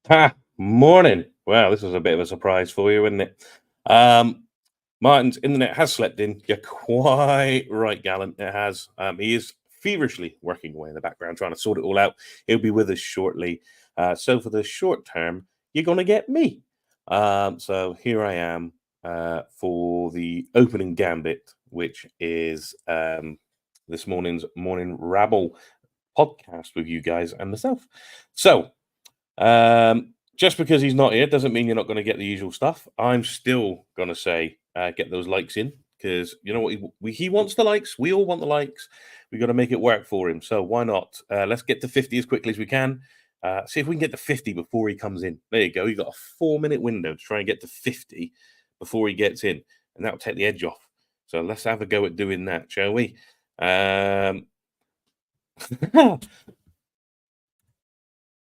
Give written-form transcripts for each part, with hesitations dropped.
Ha! Morning. Wow, this was a bit of a surprise for you, isn't it? Um, Martin's internet has slept in. You're quite right, Gallant. It has. He is feverishly working away in the background, trying to sort it all out. He'll be with us shortly. So for the short term, you're going to get me. So here I am for the opening gambit, which is this morning's morning Rabble podcast with you guys and myself. So just because he's not here doesn't mean you're not going to get the usual stuff. I'm still going to say get those likes in because you know what he wants the likes. We all want the likes. We got to make it work for him. So why not? Let's get to 50 as quickly as we can. See if we can get to 50 before he comes in. There you go. You got a 4-minute window to try and get to 50 before he gets in, and that'll take the edge off. So let's have a go at doing that, shall we?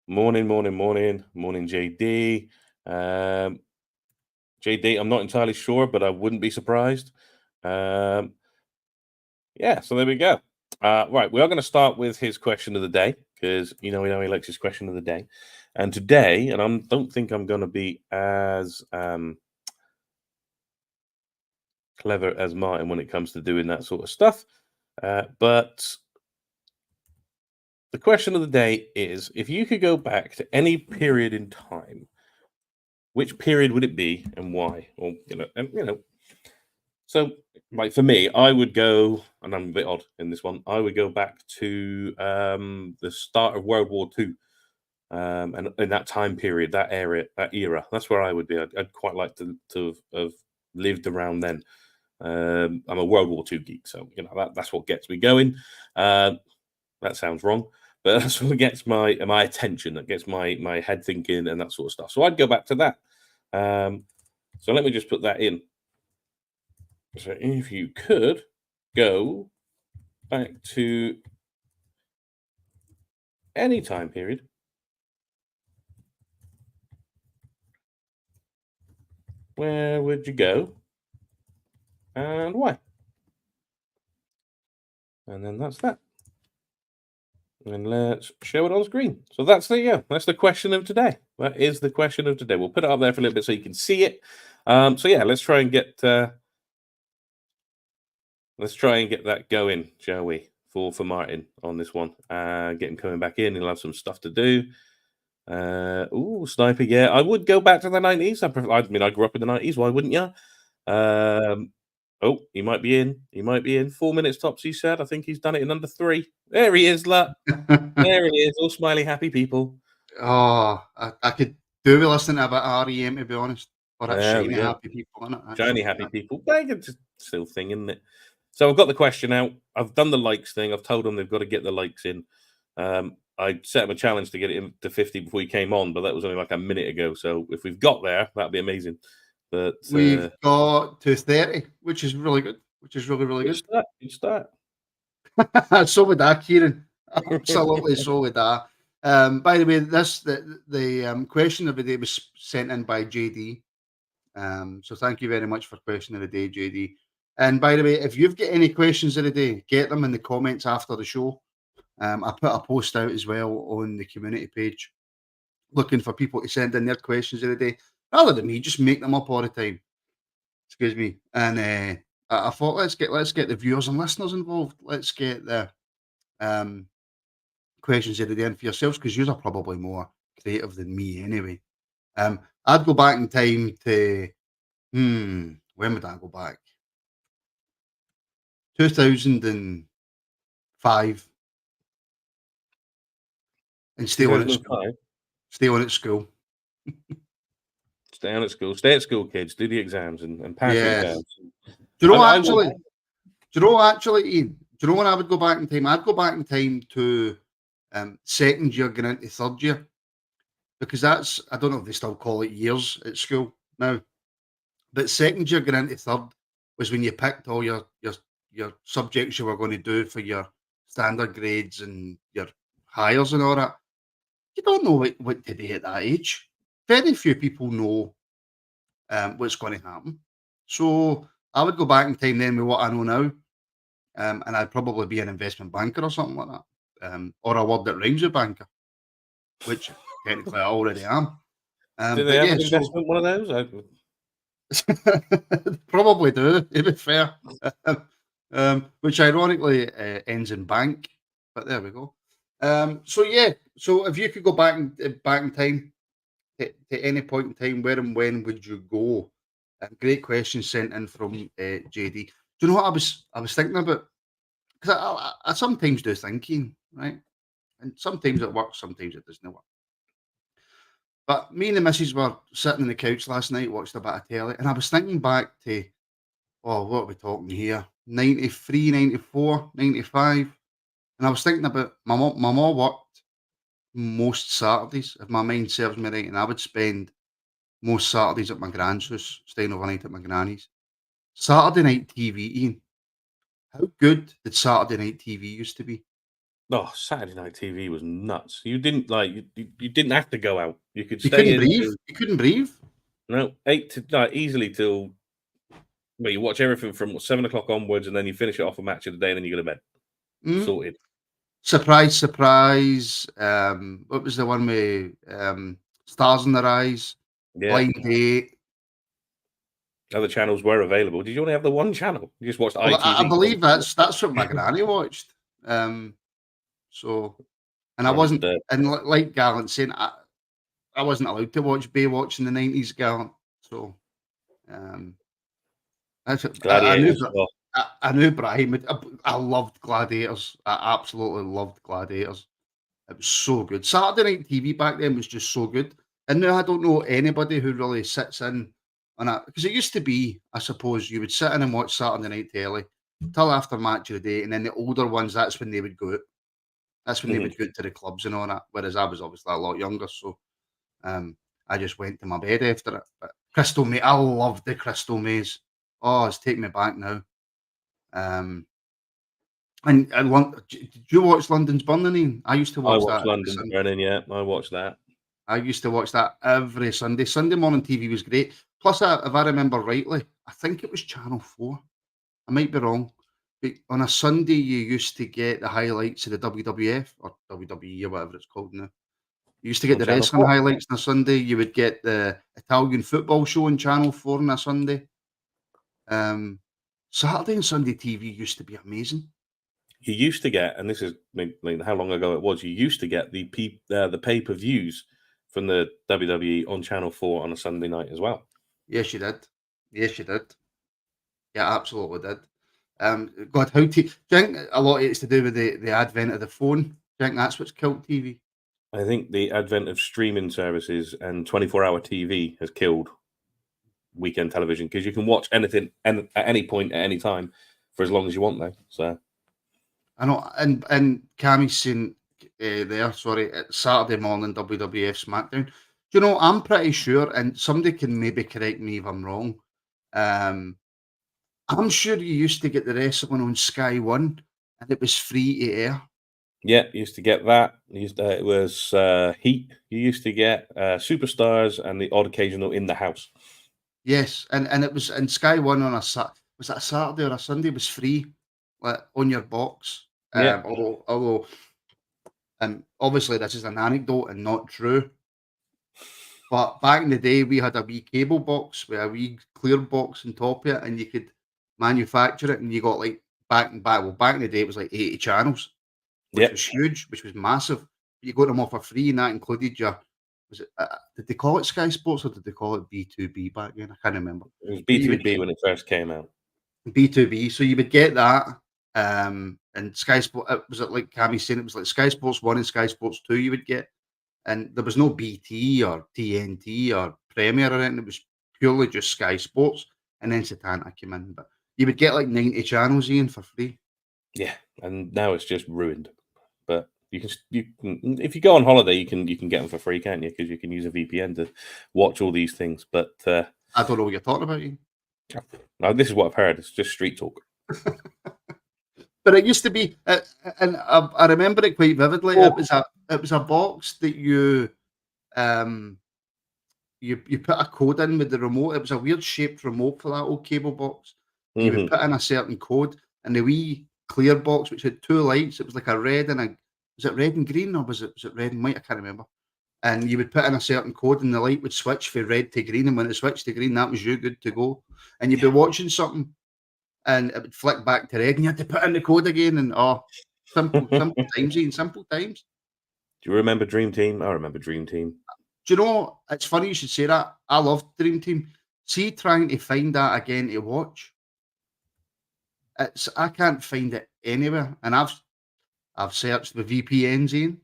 Morning, JD. JD, I'm not entirely sure, but I wouldn't be surprised. Yeah, so there we go. Right, we are going to start with his question of the day because we know he likes his question of the day. And today, and I don't think I'm going to be as clever as Martin when it comes to doing that sort of stuff, but the question of the day is: if you could go back to any period in time, which period would it be and why? Or so like for me, I would go, and I'm a bit odd in this one. I would go back to the start of World War II, and in that time period, that era. That's where I would be. I'd quite like to have lived around then. I'm a World War II geek, so that's what gets me going. That sounds wrong, but that's what gets my attention. That gets my head thinking and that sort of stuff. So I'd go back to that. So let me just put that in. So if you could go back to any time period, where would you go and why? And then that's that. And let's show it on screen. So that's the question of today. That is the question of today. We'll put it up there for a little bit so you can see it. So yeah, let's try and get that going, shall we? For Martin on this one. Get him coming back in. He'll have some stuff to do. Sniper. Yeah, I would go back to the 90s. I mean, I grew up in the 90s. Why wouldn't you? He might be in. 4 minutes tops, he said. I think he's done it in under 3. There he is, look. There he is, all smiley, happy people. Oh, I could do with listening to a bit of REM, to be honest. Or that There we shiny go. happy people, innit? Shiny happy people. It's still thing, isn't it? So I've got the question out. I've done the likes thing. I've told them they've got to get the likes in. I set them a challenge to get it to 50 before he came on, but that was only like a minute ago. So if we've got there, that'd be amazing. But we've got to 30, which is really good. Which is really, really good. Good start. So would that, Kieran. Absolutely, so would that. By the way, the question of the day was sent in by JD. So thank you very much for question of the day, JD. And by the way, if you've got any questions of the day, get them in the comments after the show. I put a post out as well on the community page looking for people to send in their questions of the day. Rather than me just make them up all the time. Excuse me. And I thought let's get the viewers and listeners involved. Let's get the questions of the day in for yourselves because you are probably more creative than me anyway. I'd go back in time to when would I go back? 2005 and stay on at school. Stay on at school. Stay on at school. Stay at school, kids. Do the exams and pass the exams. Do you know actually, Iain? Do you know when I would go back in time? I'd go back in time to second year going into third year because that's, I don't know if they still call it years at school now, but second year going into third was when you picked all your subjects you were going to do for your standard grades and your hires and all that. You don't know what to do at that age. Very few people know what's going to happen. So I would go back in time then with what I know now, and I'd probably be an investment banker or something like that, or a word that rhymes with banker, which technically I already am. Do they But have yeah, an so investment one of those? probably do, to be fair. Which ironically ends in bank, but there we go. So yeah, so if you could go back in time to any point in time, where and when would you go? Great question sent in from JD. Do you know what I was thinking about? Because I sometimes do thinking, right? And sometimes it works, sometimes it doesn't work. But me and the missus were sitting on the couch last night, watched a bit of telly, and I was thinking back to, oh, what are we talking here? 93, 94, 95. And I was thinking about my mom worked most Saturdays, if my mind serves me right, and I would spend most Saturdays at my grand's house, staying overnight at my granny's. Saturday night TV, Ian. How good did Saturday night TV used to be? Oh, Saturday night TV was nuts. You didn't you didn't have to go out. You could You stay couldn't in breathe. till You couldn't breathe. no 8 to like easily till well, you watch everything from 7 o'clock onwards, and then you finish it off a match of the day, and then you go to bed. Mm. Sorted. Surprise, surprise. What was the one with Stars in Their Eyes? Yeah. Blind Date. Other channels were available. Did you only have the one channel? You just watched Well, I ITV believe constantly. that's what my granny watched. So, and I And wasn't, and like Gallant saying, I wasn't allowed to watch Baywatch in the 90s, Gallant. So, um, I knew, Gladiators. Oh, I knew Brahim. I loved Gladiators. I absolutely loved Gladiators. It was so good. Saturday night TV back then was just so good. And now I don't know anybody who really sits in on that because it used to be, I suppose, you would sit in and watch Saturday night telly till after match of the day, and then the older ones, that's when they would go out. That's when they mhm. would go out to the clubs and all that. Whereas I was obviously a lot younger, so um, I just went to my bed after it. But Crystal Maze, I loved the Crystal Maze. Oh, it's taking me back now. Um, did you watch London's Burning? Ian? I used to I watch watched that every London's Sunday. Burning. Yeah, I watched that. I used to watch that every Sunday. Sunday morning TV was great. Plus, if I remember rightly, I think it was Channel 4. I might be wrong. But on a Sunday, you used to get the highlights of the WWF or WWE or whatever it's called now. You used to get On the Channel wrestling 4. highlights on a Sunday. You would get the Italian football show on Channel 4 on a Sunday. Saturday and Sunday TV used to be amazing. You used to get, and this is how long ago it was. You used to get the pay-per-views from the WWE on Channel 4 on a Sunday night as well. Yes, you did. Yes, you did. Yeah, absolutely did. God, do you think a lot of it's to do with the advent of the phone? Do you think that's what's killed TV? I think the advent of streaming services and 24-hour TV has killed weekend television because you can watch anything at any point at any time for as long as you want now. So I know, and Cammie's saying there, sorry, it's Saturday morning WWF SmackDown. Do you know, I'm pretty sure, and somebody can maybe correct me if I'm wrong. Um, I'm sure you used to get the wrestling on Sky One, and it was free to air. yeah, you used to get that. It was Heat. You used to get Superstars and the odd occasional In the House. Yes, and it was in Sky One on was that a Saturday or a Sunday? It was free, like on your box. Yeah, Although, and obviously this is an anecdote and not true. But back in the day, we had a wee cable box with a wee clear box on top of it, and you could manufacture it, and you got like back in the day, it was like 80 channels, which yeah. was huge, which was massive. You got them all for free, and that included your was it did they call it Sky Sports or did they call it B2B back then? I can't remember. It was But you would B2B when it first came out. B2B, so you would get that. And Sky Sport was it like Cammie saying it was like Sky Sports 1 and Sky Sports 2 you would get. And there was no BT or TNT or Premier or anything. It was purely just Sky Sports. And then Satanta came in. But you would get like 90 channels, Ian, for free. Yeah, and now it's just ruined. But you can if you go on holiday, you can get them for free, can't you? Because you can use a VPN to watch all these things. But I don't know what you're talking about, Ian. now this is what I've heard. It's just street talk. But it used to be, and I remember it quite vividly. Oh. It was a box that um you put a code in with the remote. It was a weird shaped remote for that old cable box. You would put in a certain code, and the wee clear box, which had two lights, it was like a red and a was it red and green or was it red and white? I can't remember. and you would put in a certain code, and the light would switch from red to green, and when it switched to green, that was you good to go. And you'd be watching something, and it would flick back to red, and you had to put in the code again. And simple times, Ian, simple times. Do you remember Dream Team? I remember Dream Team. Do you know, it's funny you should say that. I loved Dream Team. See, trying to find that again to watch, I can't find it anywhere. And I've searched the VPNs, Ian.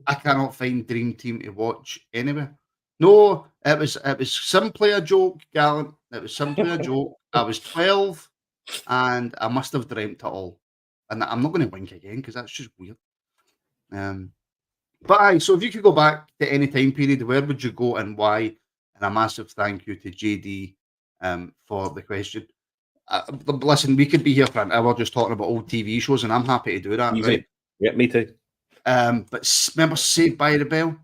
I cannot find Dream Team to watch anywhere. No, it was simply a joke, Gallant. It was simply a joke. I was 12, and I must have dreamt it all. And I'm not going to wink again because that's just weird. But aye, so if you could go back to any time period, where would you go and why? And a massive thank you to JD for the question. Listen, we could be here for an hour just talking about old TV shows, and I'm happy to do that. Easy. Right? Yeah, me too. But remember Saved by the Bell?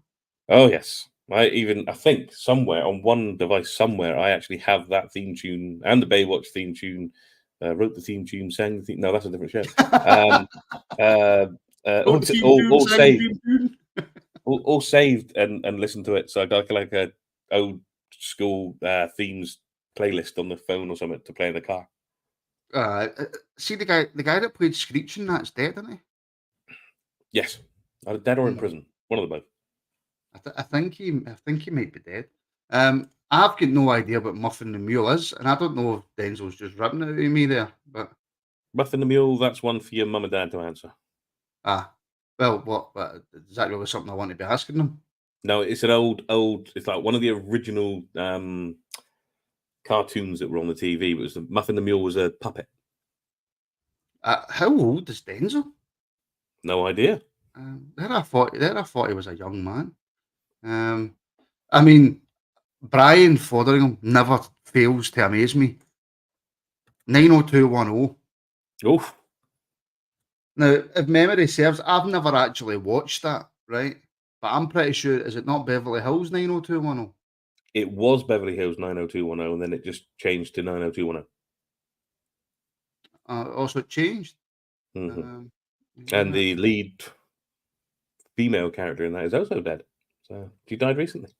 Oh yes. I think somewhere on one device somewhere I actually have that theme tune and the Baywatch theme tune. Wrote the theme tune, sang the theme. No, that's a different show. All saved and listened to it. So I got like a old school themes playlist on the phone or something to play in the car. See the guy that played Screech in that's dead, isn't he? Yes, either dead or in prison. One of the both. I think he might be dead. I've got no idea what Muffin the Mule is, and I don't know if Denzel's just ripping it out of me there. But Muffin the Mule, that's one for your mum and dad to answer. Well, what is that really something I want to be asking them? No, it's an old. It's like one of the original cartoons that were on the TV. It was Muffin the Mule was a puppet. How old is Denzel? No idea. There I thought he was a young man. I mean, Brian Fotheringham never fails to amaze me. 90210. Oof. Now, if memory serves, I've never actually watched that, right? But I'm pretty sure, is it not Beverly Hills 90210? It was Beverly Hills 90210, and then it just changed to 90210. Also, it changed. And the lead female character in that is also dead. So she died recently.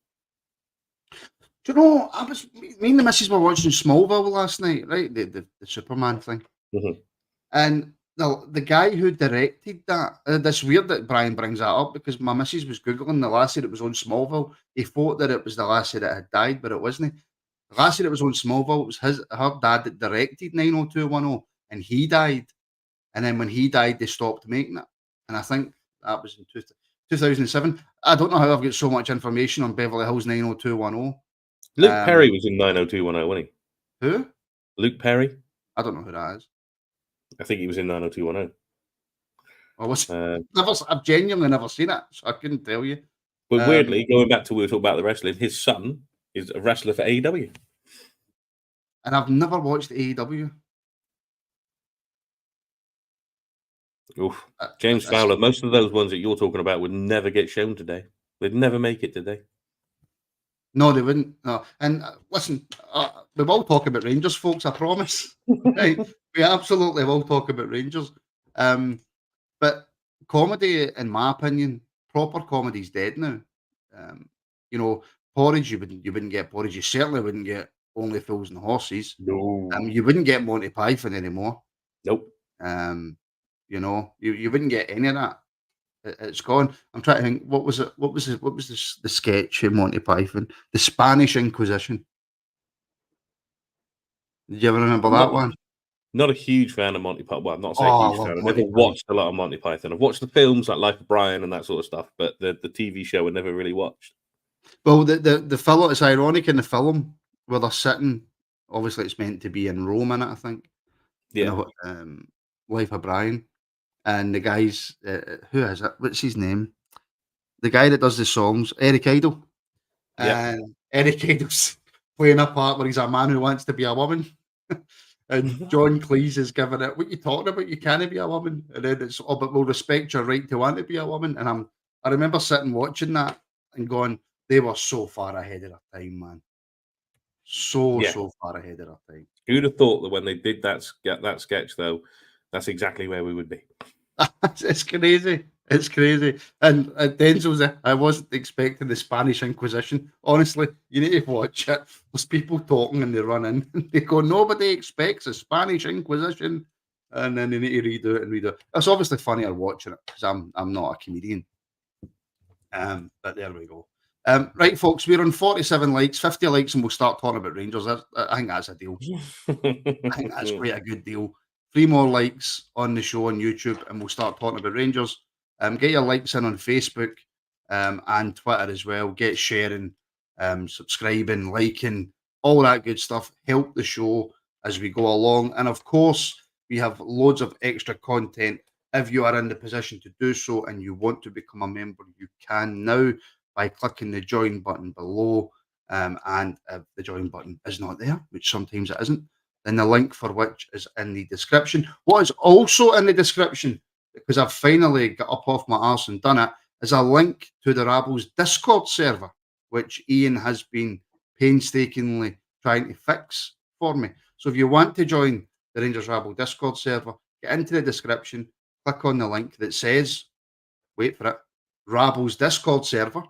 Do you know, me and the missus were watching Smallville last night, right? The Superman thing. And the guy who directed that, it's weird that Brian brings that up because my missus was Googling the lassie that was on Smallville. He thought that it was the lassie that had died, but it wasn't. The lassie that was on Smallville was her dad that directed 90210, and he died. And then when he died, they stopped making it. And I think that was in 2007. I don't know how I've got so much information on Beverly Hills 90210. Luke Perry was in 90210, wasn't he? Who? Luke Perry. I don't know who that is. I think he was in 90210. I've genuinely never seen it, so I couldn't tell you. But weirdly, going back to we were talking about the wrestling, his son is a wrestler for AEW. And I've never watched AEW. Oof. James Fowler, most of those ones that you're talking about would never get shown today. They'd never make it today. No, they wouldn't. No. And listen, we will talk about Rangers, folks, I promise. Right? We absolutely will talk about Rangers. But comedy, in my opinion, proper comedy is dead now. Porridge, you wouldn't get Porridge. You certainly wouldn't get Only Fools and Horses. No. You wouldn't get Monty Python anymore. Nope. You wouldn't get any of that. It's gone. I'm trying to think. What was it? What was the sketch in Monty Python? The Spanish Inquisition. Did you ever remember that one? Not a huge fan of Monty Python. Well, I'm not saying huge fan. I've never watched a lot of Monty Python. I've watched the films like Life of Brian and that sort of stuff, but the TV show I never really watched. Well, the film, it's ironic in the film where they're sitting. Obviously, it's meant to be in Rome, in it, I think. Yeah. Life of Brian. And the guys, who is it? What's his name? The guy that does the songs, Eric Idle. And Eric Idle's playing a part where he's a man who wants to be a woman. And John Cleese is giving it, what you talking about? You can't be a woman. And then it's, but we'll respect your right to want to be a woman. And I remember sitting watching that and going, they were so far ahead of their time, man. So far ahead of their time. Who'd have thought that when they did that sketch, though, that's exactly where we would be. It's crazy. It's crazy. And Denzel's, I wasn't expecting the Spanish Inquisition. Honestly, you need to watch it. There's people talking and they run in and they go, nobody expects a Spanish Inquisition. And then they need to redo it and redo it. It's obviously funnier watching it because I'm not a comedian. But there we go. Right, folks, we're on 47 likes, 50 likes, and we'll start talking about Rangers. I think that's a deal. I think that's quite a good deal. 3 more likes on the show on YouTube, and we'll start talking about Rangers. Get your likes in on Facebook and Twitter as well. Get sharing, subscribing, liking, all that good stuff. Help the show as we go along. And of course, we have loads of extra content. If you are in the position to do so and you want to become a member, you can now by clicking the join button below. And if the join button is not there, which sometimes it isn't, then the link for which is in the description. What is also in the description, because I've finally got up off my arse and done it, is a link to the Rabble's Discord server, which Iain has been painstakingly trying to fix for me. So if you want to join the Rangers Rabble Discord server, get into the description, click on the link that says, wait for it, Rabble's Discord server.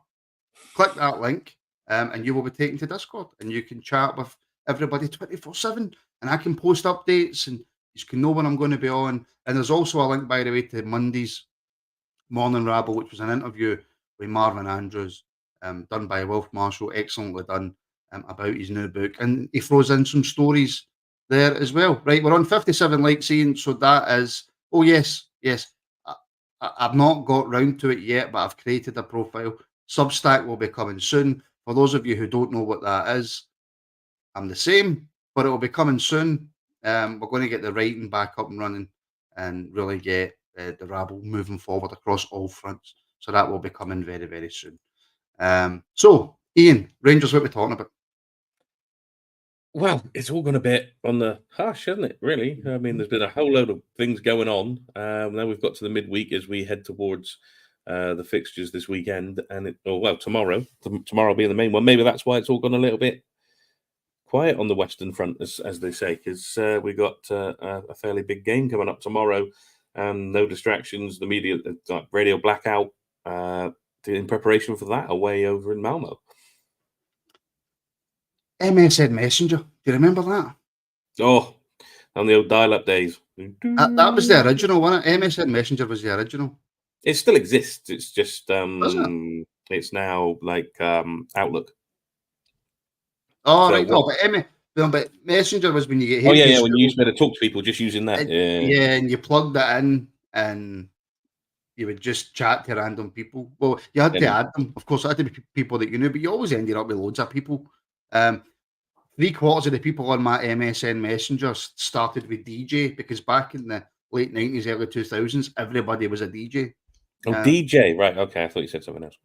Click that link, and you will be taken to Discord, and you can chat with everybody 24/7, and I can post updates, and you can know when I'm going to be on. And there's also a link, by the way, to Monday's Morning Rabble, which was an interview with Marvin Andrews, done by Wilf Marshall, excellently done, about his new book, and he throws in some stories there as well. Right, we're on 57 likes, Iain, so that is, oh yes, I've not got round to it yet, but I've created a profile. Substack will be coming soon. For those of you who don't know what that is, I'm the same, but it will be coming soon. We're going to get the writing back up and running and really get the Rabble moving forward across all fronts. So that will be coming very, very soon. So, Iain, Rangers, what are we talking about? Well, it's all gone a bit on the hush, hasn't it, really? I mean, there's been a whole load of things going on. Now we've got to the midweek as we head towards the fixtures this weekend, and tomorrow being the main one. Maybe that's why it's all gone a little bit quiet on the Western Front, as they say, because we got a fairly big game coming up tomorrow, and no distractions. The media, radio blackout, in preparation for that away over in Malmo. MSN Messenger. Do you remember that? Oh, on the old dial-up days. That was the original, wasn't it? MSN Messenger was the original. It still exists. It's just It's now like Outlook. Oh, so right. But Messenger was when you get here. Oh, yeah, when you used to be able to talk to people just using that. Yeah, and you plugged that in and you would just chat to random people. Well, you had to add them. Of course, it had to be people that you knew, but you always ended up with loads of people. 3/4 of the people on my MSN Messenger started with DJ, because back in the late 90s, early 2000s, everybody was a DJ. Oh, DJ, right. Okay, I thought you said something else.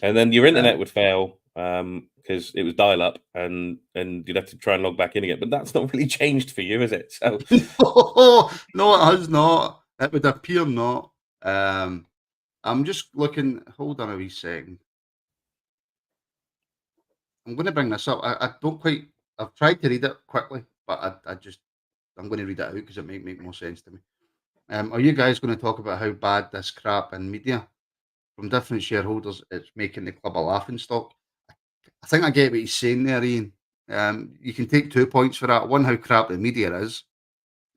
And then your internet would fail because it was dial-up, and you'd have to try and log back in again. But that's not really changed for you, is it? So no, it has not. It would appear not. I'm just looking. Hold on a wee second. I'm going to bring this up. I don't quite. I've tried to read it quickly, but I'm going to read it out because it might make more sense to me. Are you guys going to talk about how bad this crap in media from different shareholders, it's making the club a laughing stock? I think I get what he's saying there, Iain. You can take 2 points for that. One, how crap the media is,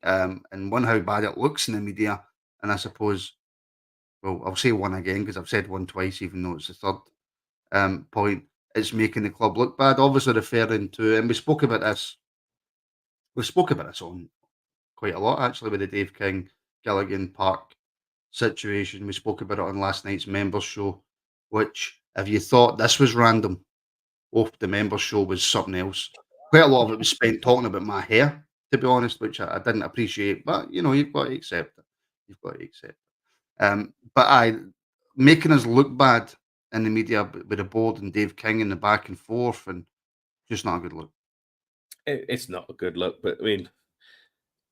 and one, how bad it looks in the media. And I suppose, well, I'll say one again because I've said one twice, even though it's the third point. It's making the club look bad. Obviously referring to, and we spoke about this on quite a lot, actually, with the Dave King, Gilligan Park situation. We spoke about it on last night's members show, which, if you thought this was random, the members show was something else. Quite a lot of it was spent talking about my hair, to be honest, which I didn't appreciate. But, you've got to accept it. But making us look bad in the media with the board and Dave King in the back and forth, and just not a good look. It's not a good look, but I mean,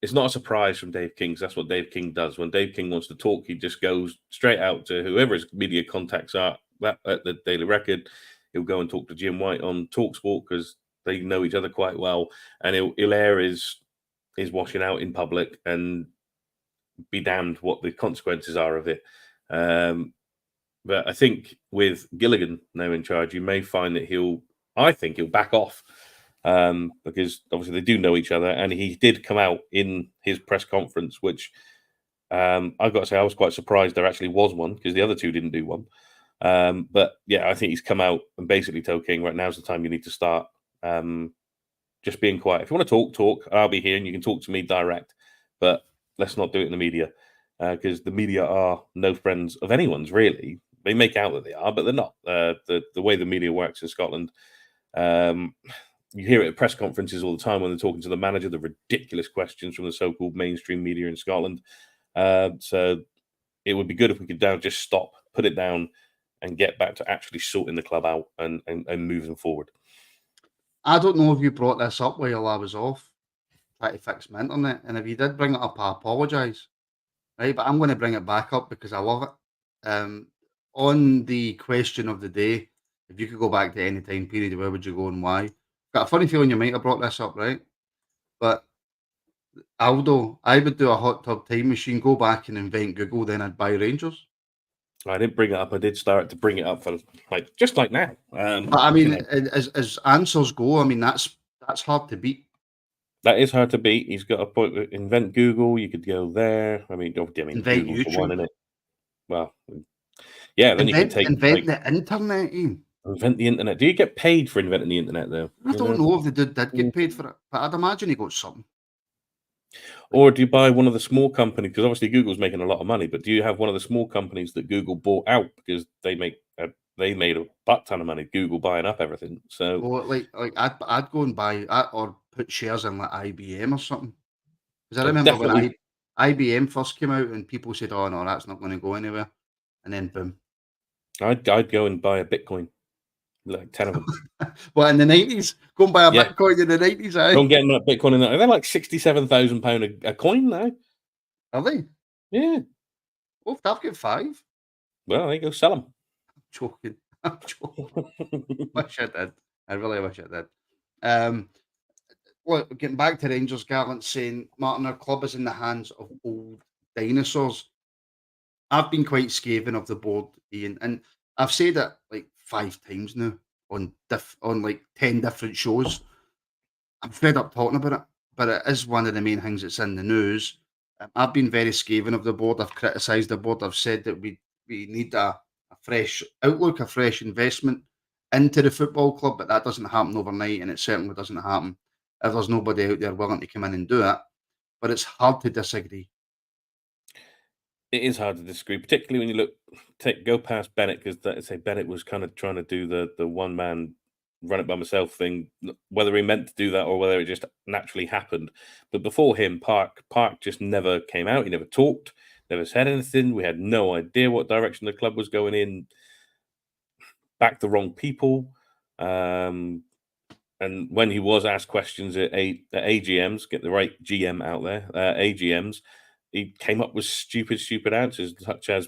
it's not a surprise from Dave King. That's what Dave King does. When Dave King wants to talk, he just goes straight out to whoever his media contacts are at the Daily Record. He'll go and talk to Jim White on TalkSport because they know each other quite well, and he'll air his washing out in public and be damned what the consequences are of it. But I think with Gilligan now in charge, you may find that I think he'll back off, because obviously they do know each other, and he did come out in his press conference, which I've got to say I was quite surprised there actually was one, because the other two didn't do one. But yeah, I think he's come out and basically told King, right, now's the time you need to start just being quiet. If you want to talk, I'll be here and you can talk to me direct, but let's not do it in the media, because the media are no friends of anyone's, really. They make out that they are, but they're not. The way the media works in Scotland, you hear it at press conferences all the time when they're talking to the manager, the ridiculous questions from the so-called mainstream media in Scotland. So it would be good if we could now just stop, put it down, and get back to actually sorting the club out and moving forward. I don't know if you brought this up while I was off trying to fix my internet, and if you did bring it up, I apologise. Right, but I'm going to bring it back up because I love it. On the question of the day, if you could go back to any time period, where would you go and why? Got a funny feeling you might have brought this up, right? But Aldo, I would do a hot tub time machine, go back and invent Google, then I'd buy Rangers. I didn't bring it up. I did start to bring it up for just like now. But I mean, as answers go, I mean that's hard to beat. That is hard to beat. He's got a point. Invent Google. You could go there. I mean, Invent Google's YouTube. the one, isn't it? Well, yeah. Then you can take invent the internet, Ian. Invent the internet. Do you get paid for inventing the internet, though? I don't know if they did get paid for it, but I'd imagine he got something. Or do you buy one of the small companies? Because obviously Google's making a lot of money, but do you have one of the small companies that Google bought out because they made a butt ton of money? Google buying up everything. So, well, like I'd go and buy or put shares in like IBM or something. Because I remember when IBM first came out and people said, "Oh no, that's not going to go anywhere," and then boom. I'd go and buy a Bitcoin, like 10 of them. Well, in the 90s, go and buy a Bitcoin in the 90s. Don't get that Bitcoin in there. They're like £67,000 a coin now. Are they? Yeah. Oh, I've got 5. Well, there you go. Sell them. I'm joking. Wish I did. I really wish I did. Look, getting back to Rangers, Garland saying, Martin, our club is in the hands of old dinosaurs. I've been quite scathing of the board, Ian, and I've said it like 5 times now on like 10 different shows. I'm fed up talking about it, but it is one of the main things that's in the news. I've been very scathing of the board. I've criticised the board. I've said that we need a fresh outlook, a fresh investment into the football club, but that doesn't happen overnight, and it certainly doesn't happen if there's nobody out there willing to come in and do it. But it's hard to disagree. It is hard to disagree, particularly when you go past Bennett, because Bennett was kind of trying to do the one man run it by myself thing, whether he meant to do that or whether it just naturally happened. But before him, Park just never came out. He never talked, never said anything. We had no idea what direction the club was going in. Backed the wrong people. And when he was asked questions at AGMs, get the right GM out there, AGMs, he came up with stupid answers, such as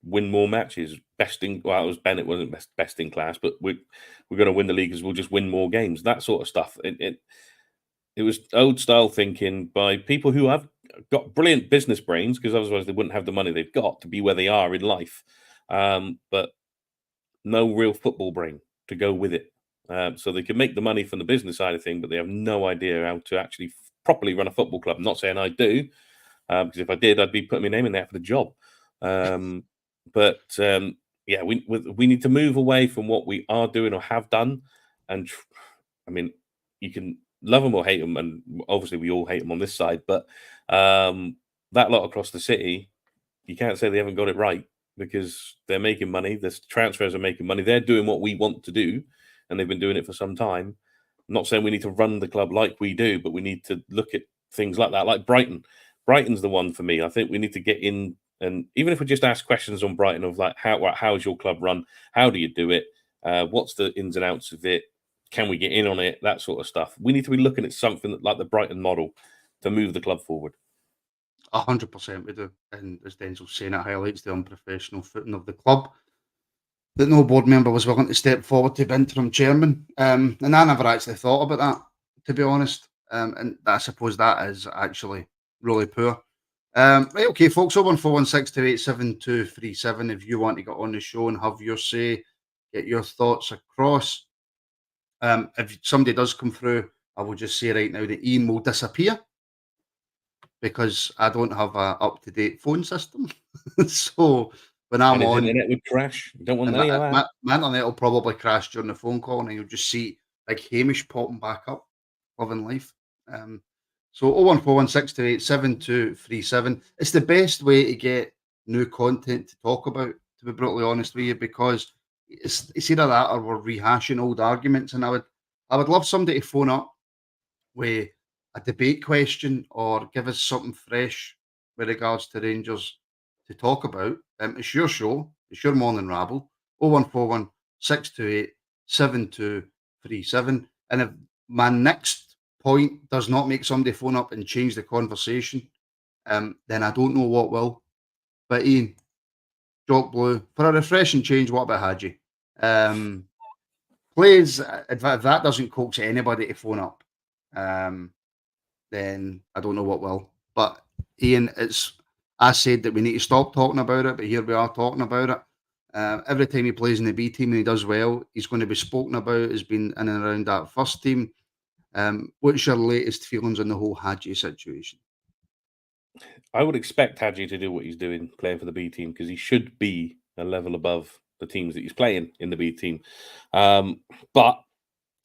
win more matches, it was Bennett wasn't best in class, but we're going to win the league because we'll just win more games, that sort of stuff. It was old style thinking by people who have got brilliant business brains, because otherwise they wouldn't have the money they've got to be where they are in life, but no real football brain to go with it. So they can make the money from the business side of things, but they have no idea how to actually properly run a football club. I'm not saying I do, because if I did, I'd be putting my name in there for the job. But we need to move away from what we are doing or have done. And I mean, you can love them or hate them, and obviously we all hate them on this side. But that lot across the city, you can't say they haven't got it right, because they're making money. The transfers are making money. They're doing what we want to do, and they've been doing it for some time. I'm not saying we need to run the club like we do, but we need to look at things like that, like Brighton. Brighton's the one for me. I think we need to get in, and even if we just ask questions on Brighton of like, how's your club run? How do you do it? What's the ins and outs of it? Can we get in on it? That sort of stuff. We need to be looking at something like the Brighton model to move the club forward. 100% we do. And as Denzel's saying, it highlights the unprofessional footing of the club, that no board member was willing to step forward to be interim chairman. And I never actually thought about that, to be honest. And I suppose that is actually really poor. Right, okay, folks. 01416287237. If you want to get on the show and have your say, get your thoughts across. If somebody does come through, I will just say right now that Iain will disappear because I don't have a up-to-date phone system. So when I'm And his on, internet would crash. You don't want and any of that. my internet will probably crash during the phone call, and you'll just see like Hamish popping back up, loving life. Um, so 01416287237. It's the best way to get new content to talk about, to be brutally honest with you, because it's either that or we're rehashing old arguments. And I would love somebody to phone up with a debate question or give us something fresh with regards to Rangers to talk about. It's your show. It's your morning rabble. 01416287237. And if my next point does not make somebody phone up and change the conversation, then I don't know what will. But Iain, Jock Blue, for a refreshing change, what about Hadji? Please, if that doesn't coax anybody to phone up, um, then I don't know what will. But Iain, I said that we need to stop talking about it, but here we are talking about it. Every time he plays in the B team and he does well, he's going to be spoken about as being in and around that first team. What's your latest feelings on the whole Hadji situation? I would expect Hadji to do what he's doing playing for the B team because he should be a level above the teams that he's playing in the B team. But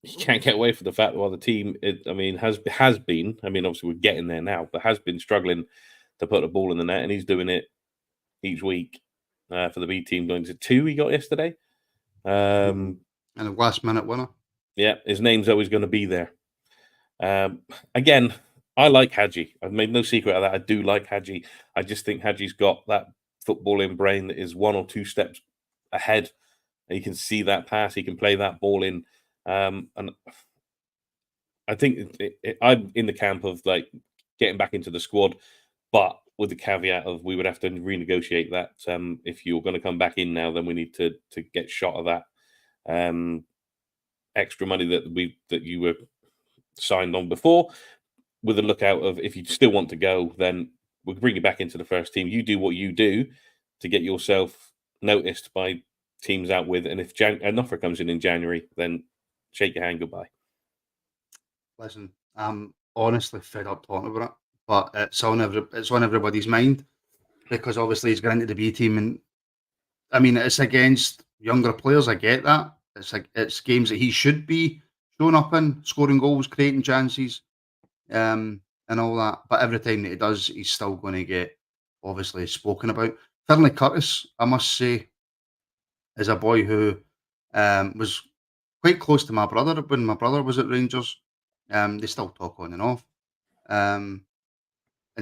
you can't get away from the fact that while the team, has been. I mean, obviously we're getting there now, but has been struggling to put a ball in the net, and he's doing it each week for the B team. Going to 2 he got yesterday. And a last minute winner. Yeah, his name's always going to be there. Again, I like Hadji. I've made no secret of that. I do like Hadji. I just think Hadji's got that footballing brain that is 1 or 2 steps ahead. He can see that pass. He can play that ball in. And I think I'm in the camp of like getting back into the squad, but with the caveat of we would have to renegotiate that. If you're going to come back in now, then we need to get shot of that extra money that you were signed on before, with a lookout of if you still want to go, then we'll bring you back into the first team. You do what you do to get yourself noticed by teams out with, and if an offer comes in January, then shake your hand goodbye. Listen, I'm honestly fed up talking about it, but it's on everybody's mind because obviously he's going into the B team, and I mean it's against younger players. I get that. It's games that he should be showing up in, scoring goals, creating chances, and all that. But every time that he does, he's still going to get obviously spoken about. Finlay Curtis, I must say, is a boy who was quite close to my brother when my brother was at Rangers. They still talk on and off. And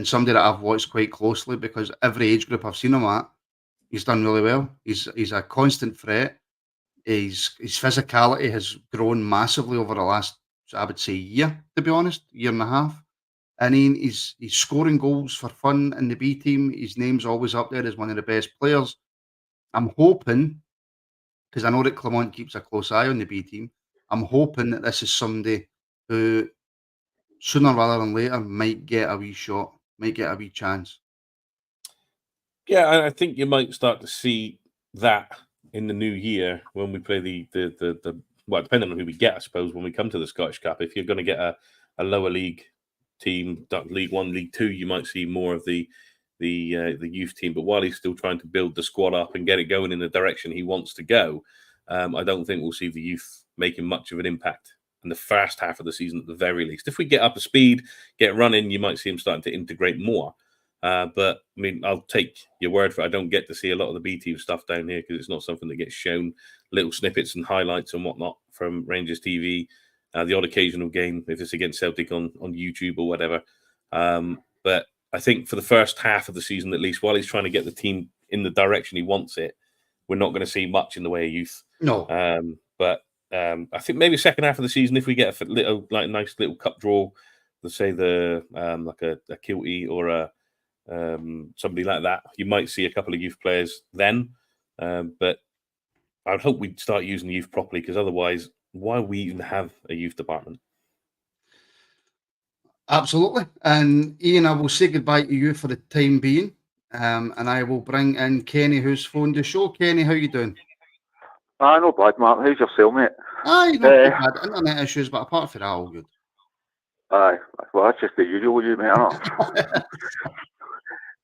somebody that I've watched quite closely because every age group I've seen him at, he's done really well. He's a constant threat. His physicality has grown massively over the last, I would say, year, to be honest, year and a half. And he's scoring goals for fun in the B team. His name's always up there as one of the best players. I'm hoping, because I know that Clement keeps a close eye on the B team, I'm hoping that this is somebody who sooner rather than later might get a wee shot, might get a wee chance. Yeah, I think you might start to see that in the new year when we play the well, depending on who we get, I suppose, when we come to the Scottish Cup. If you're going to get a lower league team, League One, League Two, you might see more of the youth team. But while he's still trying to build the squad up and get it going in the direction he wants to go, I don't think we'll see the youth making much of an impact in the first half of the season at the very least. If we get up to speed, get running, you might see him starting to integrate more. But I mean, I'll take your word for it. I don't get to see a lot of the B team stuff down here because it's not something that gets shown. Little snippets and highlights and whatnot from Rangers TV, the odd occasional game if it's against Celtic on YouTube or whatever. But I think for the first half of the season, at least, while he's trying to get the team in the direction he wants it, we're not going to see much in the way of youth. No. But I think maybe second half of the season, if we get a little like nice little cup draw, let's say like a Kilty or a somebody like that, you might see a couple of youth players then. But I would hope we'd start using youth properly because otherwise, why we even have a youth department? Absolutely. And Iain, I will say goodbye to you for the time being. And I will bring in Kenny, who's phoned the show. Kenny, how you doing? No bad, Martin. How's yourself, mate? Aye, not too bad. Internet issues, but apart from that, all good. Aye, well, that's just the usual with you, mate. What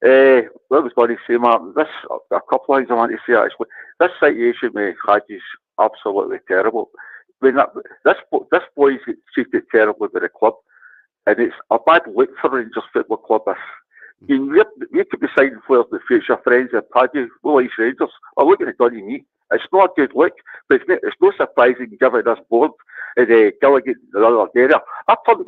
I was going to say, Martin, this, a couple of things I want to say, actually. This situation with Haji's absolutely terrible. I mean, this boy's get treated terribly by the club, and it's a bad look for Rangers Football Club. This. We could be signing players in the future, friends of Paddy, well, he's Rangers, are looking at Donny me. It's not a good look, but it's no surprising given this board and Gilligan the other day there. I turned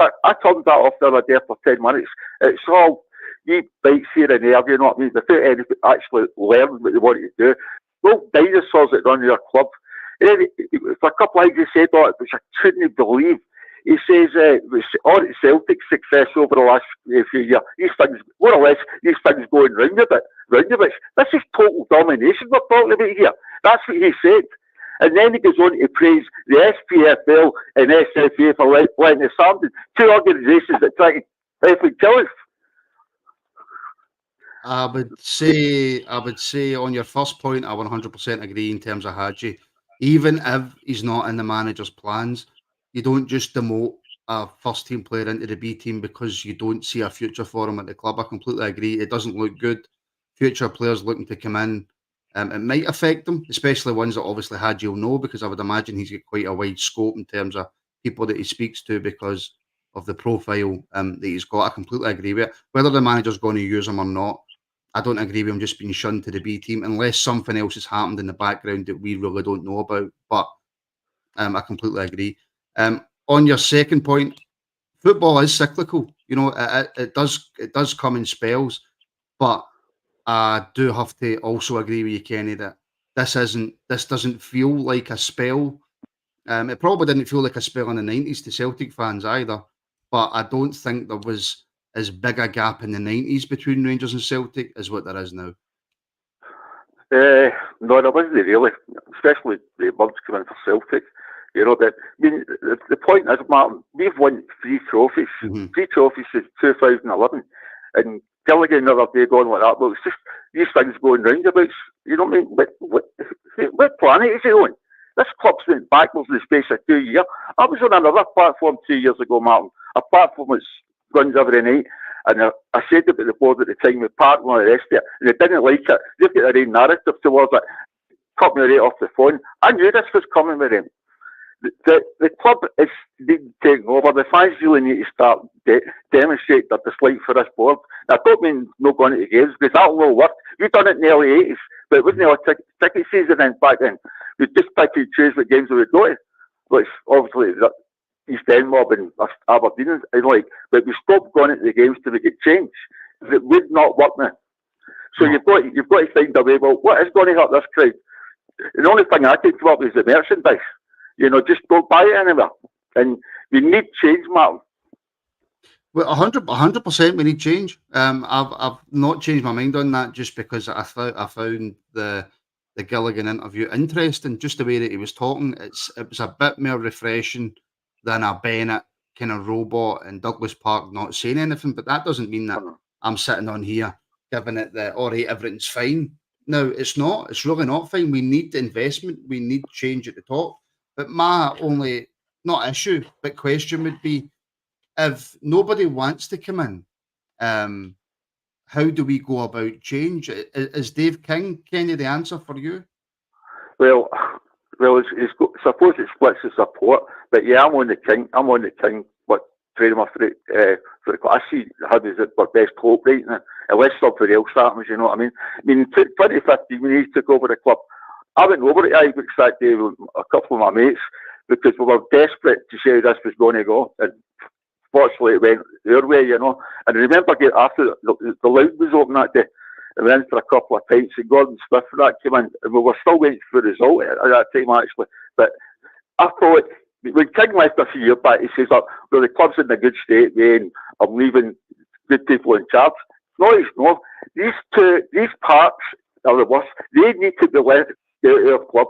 that off the other day for 10 minutes. It's all you bites here and there, you know what I mean, without anything actually learning what they want to do. No dinosaurs that run your club. And for a couple of things he said, which I couldn't believe. He says all Celtic's success over the last few years, these things, more or less, these things going round a bit. This is total domination we're talking about here. That's what he said. And then he goes on to praise the SPFL and SFA for letting us happen. Two organisations that try to effing kill us. I would say on your first point, I 100% agree in terms of Hadji. Even if he's not in the manager's plans, you don't just demote a first team player into the B team because you don't see a future for him at the club. I completely agree. It doesn't look good. Future players looking to come in, it might affect them, especially ones that obviously Hadji will know, because I would imagine he's got quite a wide scope in terms of people that he speaks to because of the profile that he's got. I completely agree with it. Whether the manager's going to use him or not, I don't agree with him just being shunned to the B team unless something else has happened in the background that we really don't know about. But I completely agree. On your second point, football is cyclical. You know, it does come in spells, but I do have to also agree with you, Kenny, that this doesn't feel like a spell. It probably didn't feel like a spell in the 90s to Celtic fans either, but I don't think there was as big a gap in the 90s between Rangers and Celtic as what there is now. No, there wasn't really, especially the months coming for Celtic. You know, that, I mean, the point is, Martin, we've won 3 trophies, 3 trophies since 2011, and Gilligan the other day going like that, well, it's just these things going roundabouts. You know what I mean? What planet is he on? This club's went backwards in the space of 2 years. I was on another platform 2 years ago, Martin, a platform that runs every night, and I said about the board at the time with Park and all the rest of it, and they didn't like it. They've got their own narrative towards it. Cut me right off the phone. I knew this was coming with them. The club is taking over. The fans really need to start demonstrate their dislike for this board. Now, I don't mean no going to the games, because that'll no work. We've done it in the early 80s, but it wasn't a ticket season then back then. We just pick and choose what games we would go to. Which obviously East End Mob and Aberdeen and like, but we stopped going to the games till we get change. It would not work now. So you've got to find a way. Well, what is going to hurt this crowd? The only thing I can come up with is the merchandise. You know, just don't buy it anywhere. And we need change, Martin. Well, 100%, we need change. I've not changed my mind on that just because I found the Gilligan interview interesting. Just the way that he was talking, it was a bit more refreshing than a Bennett kind of robot in Douglas Park not saying anything. But that doesn't mean that I'm sitting on here giving it the all right, everything's fine. No, it's not. It's really not fine. We need investment. We need change at the top. But my only, not issue, but question would be, if nobody wants to come in, how do we go about change? Is Dave King, Kenny, the answer for you? Well, suppose it splits the support, but yeah, I'm on the King. But trade him off for I see him as our best hope right now. Unless something else happens, you know what I mean? I mean, 2015 when he took over the club, I went over to Ibrox that day with a couple of my mates because we were desperate to see how this was going to go. And fortunately, it went their way, you know. And I remember after the Loud was open that day, I went in for a couple of pints, and Gordon Smith for that came in, and we were still waiting for the result at that time, actually. But I thought, when King left a few years back, he says, well, the club's in a good state, and I'm leaving good people in charge. No, it's not. These parks are the worst. They need to be let out of our club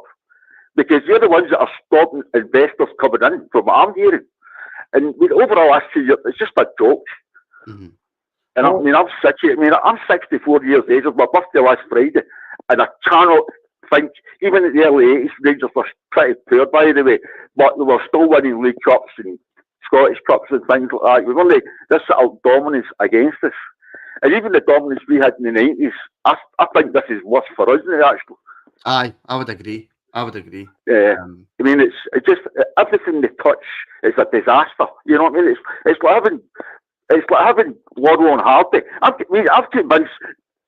because they're the ones that are stopping investors coming in, from what I'm hearing. And over the last 2 years, it's just a joke. And I'm 64 years of age. It was my birthday last Friday, and I cannot think, even in the early 80s, Rangers were pretty poor, by the way, but they were still winning League Cups and Scottish Cups and things like that. We were only this sort of dominance against us. And even the dominance we had in the 90s, I think this is worse for us than it actually. Aye, I would agree. Yeah. I mean, it's just everything they touch is a disaster. You know what I mean? It's like having Laurel and Hardy. I've convinced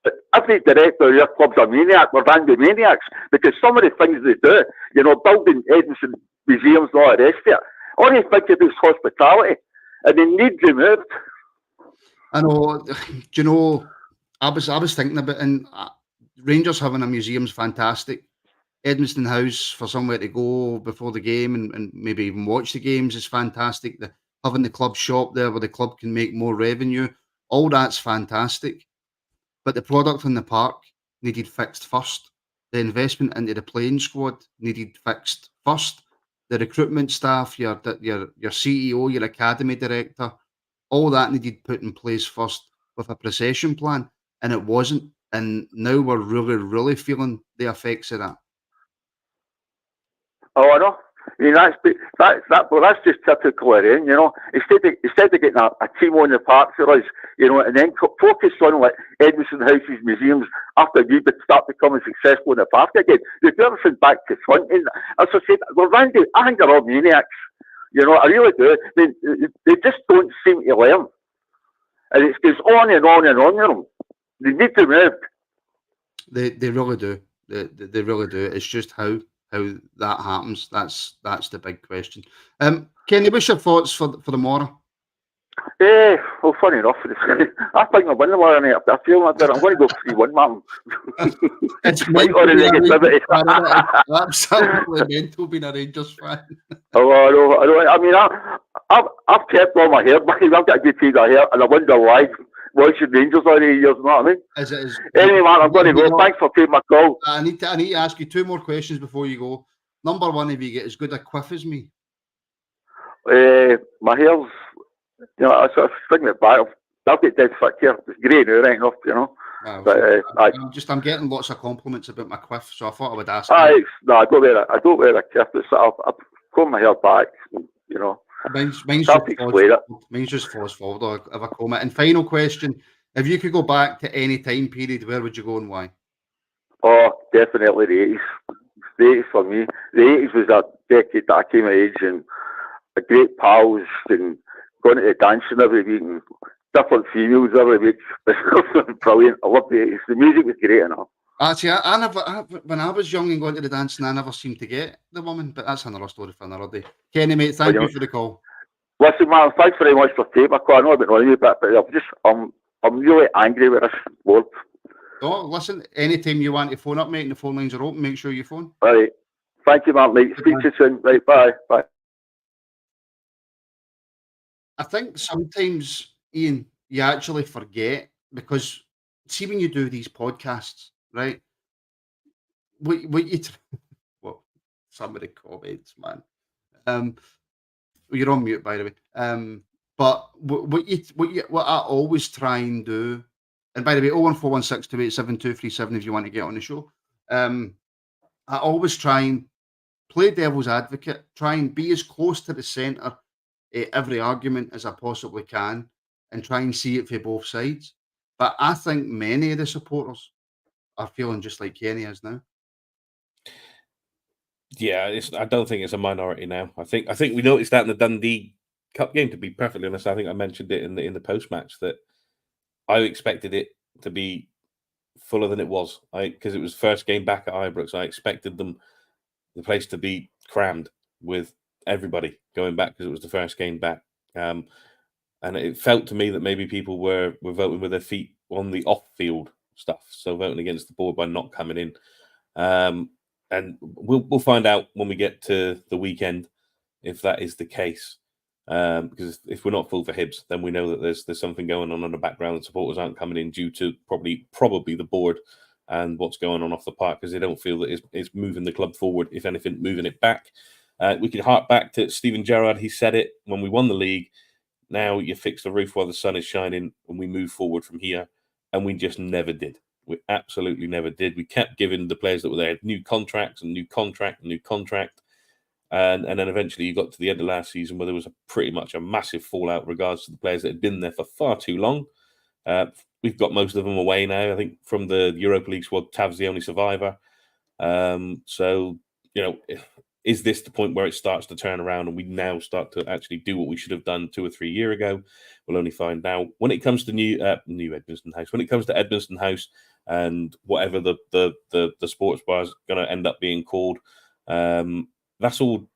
that every director of your club's a maniac. We're Vandy maniacs because some of the things they do, you know, building Edmonton museums and all the rest of it, all they think of is hospitality, and they need removed. I know. Do you know? I was thinking about, and Rangers having a museum's fantastic. Edmiston House for somewhere to go before the game and maybe even watch the games is fantastic. Having the club shop there where the club can make more revenue, all that's fantastic. But the product in the park needed fixed first. The investment into the playing squad needed fixed first. The recruitment staff, your CEO, your academy director, all that needed put in place first with a procession plan, and it wasn't. And now we're really, really feeling the effects of that. Oh, I know. I mean, that's just typical of Iain, you know. Instead of getting a team on the park for us, you know, and then focus on like Edmiston House's museums after we start becoming successful in the park again, they do everything back to front. And as I said, Randy, I think they're all maniacs. You know, I really do. I mean, they just don't seem to learn. And it goes on and on and on with them. They need to move. They really do. They really do. It's just how that happens. That's the big question. Kenny, what's your thoughts for the morrow? Well, funny enough, I think I'll win the morrow night. I feel like that. I'm going to go 3-1, man. It's mental being negativity. Absolutely mental being a Rangers fan. Oh, I know. I mean, I've kept all my hair back. I've got a good team of hair, and I wonder why. Watching Rangers all these years, you know what I mean? Anyway, man, I'm going to go. Thanks for taking my call. I need to ask you 2 more questions before you go. Number 1, if you get as good a quiff as me. My hair's, you know, I sort of string it back. I'll get dead thick here. It's grey now, right enough, you know. I'm getting lots of compliments about my quiff, so I thought I would ask. No, I don't wear a quiff. I comb my hair back, you know. Mine's just falls forward if I comb it. And final question: if you could go back to any time period, where would you go and why? Oh, definitely the 80s. The 80s for me. The 80s was a decade that I came of age and a great pals and going to the dancing every week and different females every week. Brilliant. I love the 80s. The music was great enough. Actually, when I was young and going to the dancing, I never seemed to get the woman, but that's another story for another day. Kenny, mate, thank you for the call. Listen, man, thanks very much for taking my call. I know I've been on you, but I'm really angry with this board. Oh, listen, anytime you want to phone up, mate, and the phone lines are open, make sure you phone. All right. Thank you, man, mate. Speak to you soon. Right, bye. Bye. I think sometimes, Iain, you actually forget because see when you do these podcasts, right? Well, some of the comments, man. You're on mute, by the way. But what I always try and do, and by the way, 01416287237 if you want to get on the show. I always try and play devil's advocate, try and be as close to the centre every argument as I possibly can, and try and see it for both sides. But I think many of the supporters are feeling just like Kenny is now. Yeah, I don't think it's a minority now. I think we noticed that in the Dundee Cup game. To be perfectly honest, I think I mentioned it in the post match that I expected it to be fuller than it was. Because it was first game back at Ibrox, I expected the place to be crammed with everybody going back because it was the first game back. And it felt to me that maybe people were voting with their feet on the off-field stuff, so voting against the board by not coming in. And we'll find out when we get to the weekend if that is the case. Because if we're not full for Hibs, then we know that there's something going on in the background. The supporters aren't coming in due to probably the board and what's going on off the park because they don't feel that it's moving the club forward. If anything, moving it back. We could hark back to Stephen Gerrard. He said it when we won the league. now you fix the roof while the sun is shining, and we move forward from here. And we just never did. We absolutely never did. We kept giving the players that were there new contracts and new contract and new contract. And then eventually you got to the end of last season where there was pretty much a massive fallout regards to the players that had been there for far too long. We've got most of them away now. I think from the Europa League squad, Tav's the only survivor. So, is this the point where it starts to turn around and we now start to actually do what we should have done 2 or 3 years ago? We'll only find out when it comes to new Edmiston House. When it comes to Edmiston House and whatever the sports bar is going to end up being called, that's all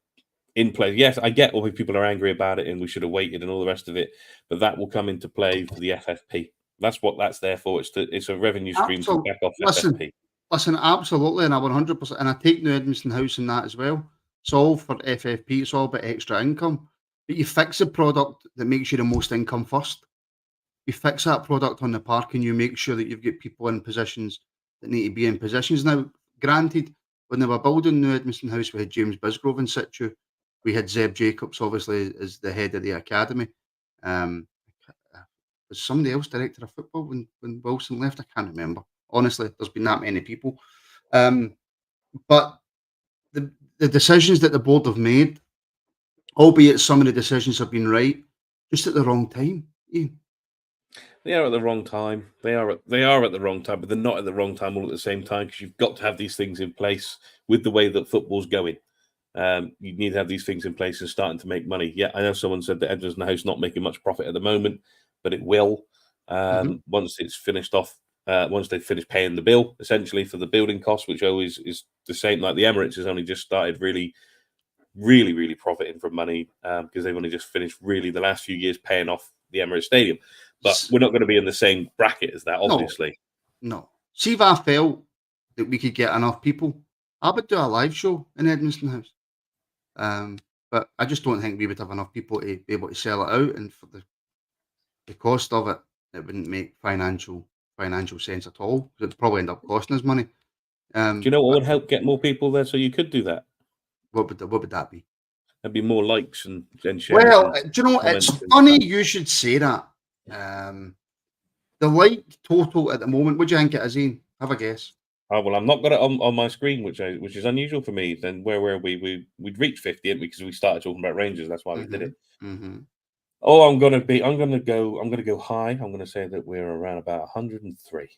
in play. Yes, I get why people are angry about it and we should have waited and all the rest of it, but that will come into play for the FFP. That's what that's there for. It's a revenue stream to back off FFP. Listen, absolutely, and I 100%, and I take New Edmiston House in that as well. It's all for FFP. It's all about extra income. But you fix a product that makes you the most income first. You fix that product on the park, and you make sure that you've got people in positions that need to be in positions. Now, granted, when they were building New Edmiston House, we had James Bisgrove in situ. We had Zeb Jacobs, obviously, as the head of the academy. Was somebody else director of football when Wilson left? I can't remember. Honestly, there's been that many people. But the decisions that the board have made, albeit some of the decisions have been right, just at the wrong time. Iain. They are at the wrong time. They are at the wrong time, but they're not at the wrong time all at the same time because you've got to have these things in place with the way that football's going. You need to have these things in place and starting to make money. Yeah, I know someone said that Edmiston House not making much profit at the moment, but it will once it's finished off. Once they finish paying the bill, essentially for the building costs, which always is the same. Like the Emirates has only just started really profiting from money because they've only just finished really the last few years paying off the Emirates Stadium. But we're not going to be in the same bracket as that, obviously. No. See if I felt that we could get enough people, I would do a live show in Edmiston House. But I just don't think we would have enough people to be able to sell it out, and for the cost of it, it wouldn't make financial sense at all. It'd probably end up costing us money. Do you know what would help get more people there so you could do that? What would that be? There'd be more likes and shares. Well, do you know, it's funny you should say that. The like total at the moment, what do you think it is, Iain? Have a guess. Oh, well, I've not got it on my screen, which is unusual for me. Then where were we? We'd reached 50 because we started talking about Rangers. That's why we did it. Mm-hmm. Oh, I'm gonna go high. I'm gonna say that we're around about 103.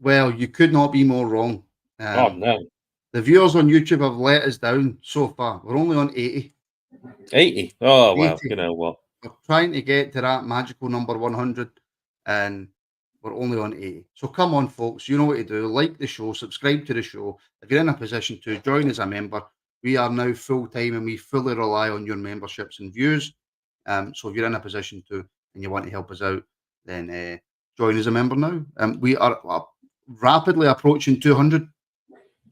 Well, you could not be more wrong. Oh no. The viewers on YouTube have let us down so far. We're only on 80. 80? Oh, 80. well, you know what? We're trying to get to that magical number 100, and we're only on 80. So come on, folks. You know what to do. Like the show, subscribe to the show. If you're in a position to join as a member, we are now full-time and we fully rely on your memberships and views. So if you're in a position to and you want to help us out, then join as a member now. We are rapidly approaching 200.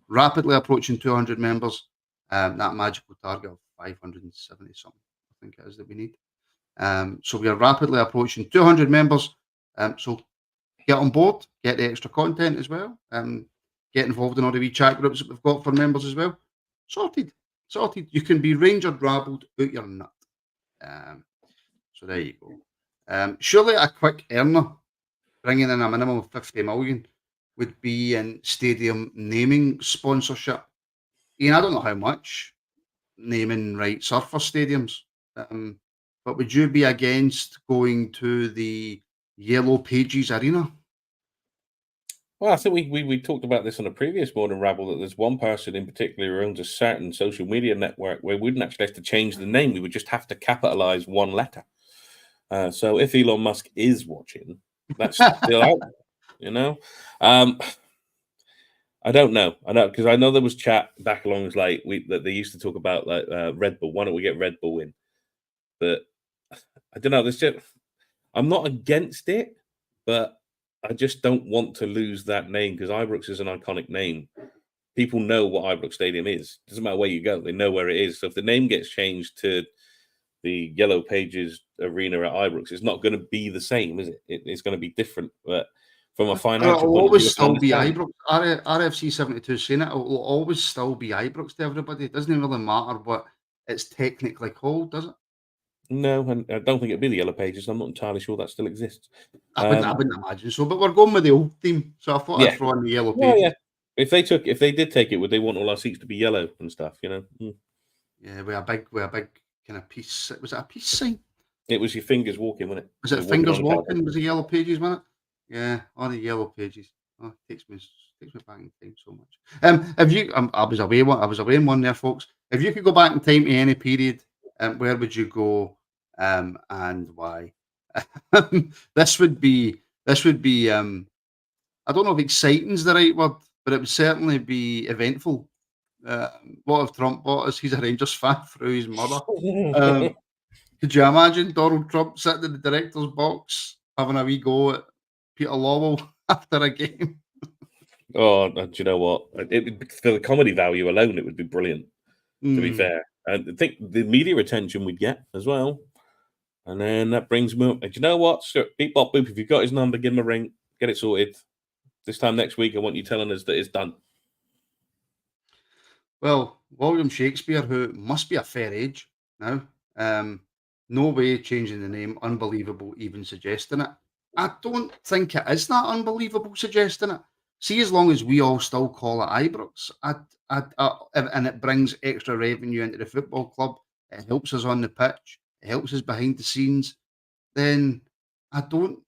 Rapidly approaching 200 members. That magical target of 570 something, I think it is that we need. So we are rapidly approaching 200 members. So get on board, get the extra content as well. Get involved in all the wee chat groups that we've got for members as well. Sorted. You can be rangered, rabbled out your nut. So there you go. Surely a quick earner, bringing in a minimum of 50 million, would be in stadium naming sponsorship. Iain, I don't know how much naming rights are for stadiums, but would you be against going to the Yellow Pages Arena? Well, I think we talked about this on a previous Morning Rabble, that there's one person in particular who owns a certain social media network where we wouldn't actually have to change the name. We would just have to capitalize one letter. So if Elon Musk is watching, that's still out, you know? I don't know. I know because I know there was chat back along as like that they used to talk about like Red Bull. Why don't we get Red Bull in? But I don't know. I'm not against it, but I just don't want to lose that name because Ibrox is an iconic name. People know what Ibrox Stadium is. Doesn't matter where you go; they know where it is. So if the name gets changed to the Yellow Pages Arena at Ibrox, it's not going to be the same, is it? It's going to be different, but. From a financial it'll always still be Ibrox. RFC 72 saying it will always still be Ibrox to everybody. It doesn't really matter what it's technically called, does it? No, and I don't think it'd be the Yellow Pages. I'm not entirely sure that still exists. I wouldn't imagine so, but we're going with the old theme, so I thought I'd throw in the Yellow Pages. Yeah. If they did take it, would they want all our seats to be yellow and stuff? You know. Yeah, with a big kind of peace. Was it a peace sign? It was your fingers walking, wasn't it? Was it fingers walking? Was it Yellow Pages, wasn't it? Yeah, all the Yellow Pages. Oh, it takes me back in time so much. If you, I was away in one there, folks. If you could go back in time to any period, where would you go, and why? This would be. I don't know if exciting is the right word, but it would certainly be eventful. What if Trump bought us? He's a Rangers fan through his mother. Could you imagine Donald Trump sitting in the director's box having a wee go at Peter Lawwell after a game? Oh, do you know what? For the comedy value alone, it would be brilliant. To be fair, and I think the media attention we'd get as well, and then that brings me up. Do you know what? Sir, beep bop boop. If you've got his number, give him a ring. Get it sorted. This time next week, I want you telling us that it's done. Well, William Shakespeare, who must be a fair age now, no way changing the name. Unbelievable, even suggesting it. I don't think it is that unbelievable suggesting it. See, as long as we all still call it Ibrox, and it brings extra revenue into the football club, it helps us on the pitch, it helps us behind the scenes, then I don't.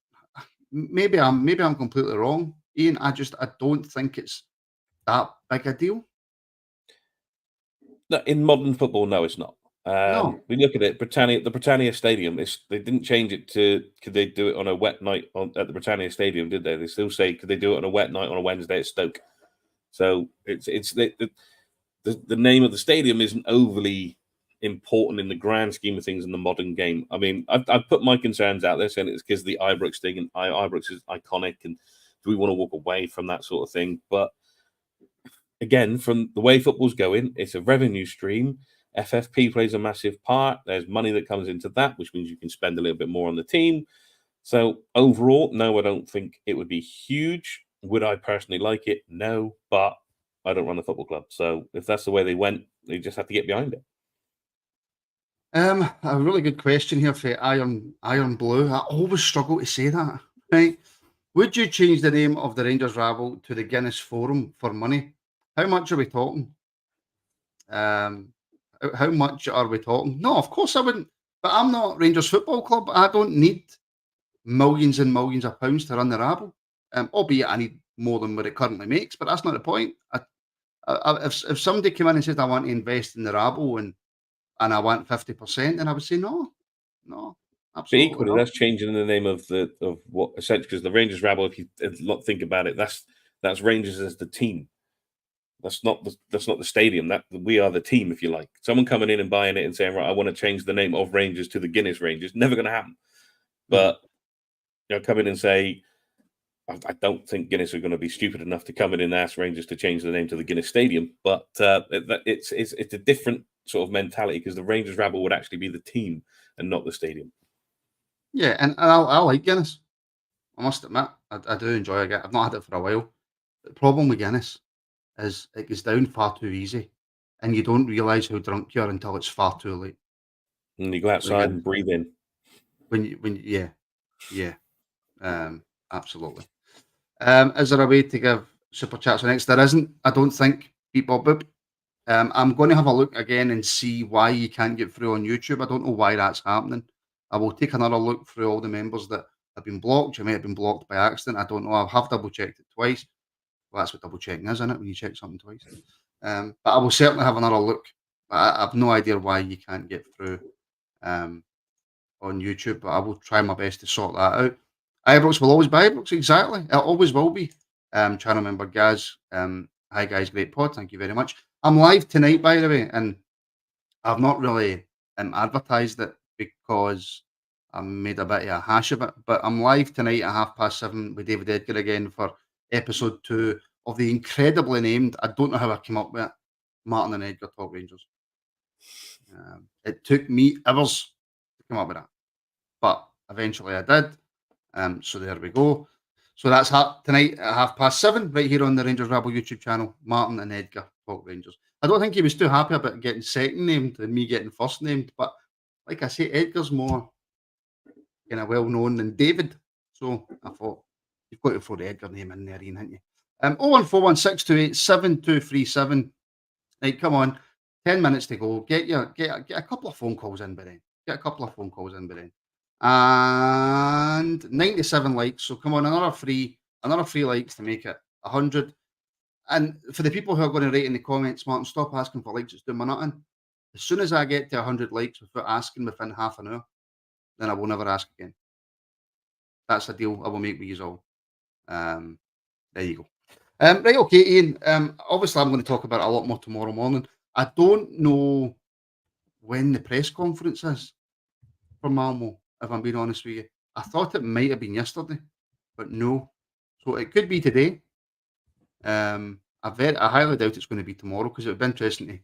Maybe I'm completely wrong, Iain. I don't think it's that big a deal. No, in modern football, no, it's not. No. We look at it, the Britannia Stadium. They didn't change it to. Could they do it on a wet night at the Britannia Stadium? Did they? They still say, could they do it on a wet night on a Wednesday at Stoke? So it's the name of the stadium isn't overly important in the grand scheme of things in the modern game. I mean, I've put my concerns out there saying it's because of the Ibrox thing, and Ibrox is iconic, and do we want to walk away from that sort of thing? But again, from the way football's going, it's a revenue stream. FFP plays a massive part. There's money that comes into that, which means you can spend a little bit more on the team. So overall, no, I don't think it would be huge. Would I personally like it? No, but I don't run the football club. So if that's the way they went, they just have to get behind it. A really good question here for Iron Blue. I always struggle to say that. Right? Would you change the name of the Rangers Rabble to the Guinness Forum for money? How much are we talking? How much are we talking? No, of course I wouldn't. But I'm not Rangers Football Club. I don't need millions and millions of pounds to run the Rabble. Albeit I need more than what it currently makes, but that's not the point. If somebody came in and said I want to invest in the Rabble and I want 50%, then I would say no, absolutely. But equally, not. that's changing the name of what essentially, because the Rangers Rabble, if you think about it, that's Rangers as the team. That's not the stadium. That we are the team, if you like. Someone coming in and buying it and saying, right, I want to change the name of Rangers to the Guinness Rangers. Never going to happen. But come in and say, I don't think Guinness are going to be stupid enough to come in and ask Rangers to change the name to the Guinness Stadium. But it's a different sort of mentality, because the Rangers Rabble would actually be the team and not the stadium. Yeah, and I like Guinness. I must admit, I do enjoy it. I've not had it for a while. The problem with Guinness is it goes down far too easy, and you don't realise how drunk you are until it's far too late. And you go outside and breathe in. Absolutely. Is there a way to give super chats on X? There isn't. I don't think. Beep bop boop. I'm going to have a look again and see why you can't get through on YouTube. I don't know why that's happening. I will take another look through all the members that have been blocked. You may have been blocked by accident. I don't know. I have double checked it twice. Well, that's what double checking is, isn't it? When you check something twice. But I will certainly have another look. I have no idea why you can't get through on YouTube, but I will try my best to sort that out. Ibrox will always be Ibrox, exactly. It always will be. Trying to remember Gaz. Hi guys, great pod. Thank you very much. I'm live tonight, by the way, and I've not really advertised it because I made a bit of a hash of it. But I'm live tonight at 7:30 with David Edgar again for episode 2 of the incredibly named, I don't know how I came up with it, Martin and Edgar Talk Rangers. It took me hours to come up with that, but eventually I did. So there we go. So that's tonight at 7:30 right here on the Rangers Rabble YouTube channel. Martin and Edgar Talk Rangers. I don't think he was too happy about getting second named and me getting first named, but like I say, Edgar's more kind of well known than David. So I thought you've got to throw the Edgar name in there, Ian, haven't you? 01416287237. Right, come on. 10 minutes to go. Get a couple of phone calls in by then. Get a couple of phone calls in by then. And 97 likes. So come on, another three likes to make it 100. And for the people who are going to write in the comments, Martin, stop asking for likes. It's doing my nothing. As soon as I get to 100 likes without asking within half an hour, then I will never ask again. That's a deal I will make with you all. There you go. Right, okay, Ian. Obviously, I'm going to talk about it a lot more tomorrow morning. I don't know when the press conference is for Malmo, if I'm being honest with you. I thought it might have been yesterday, but no. So it could be today. I highly doubt it's going to be tomorrow because it would be interesting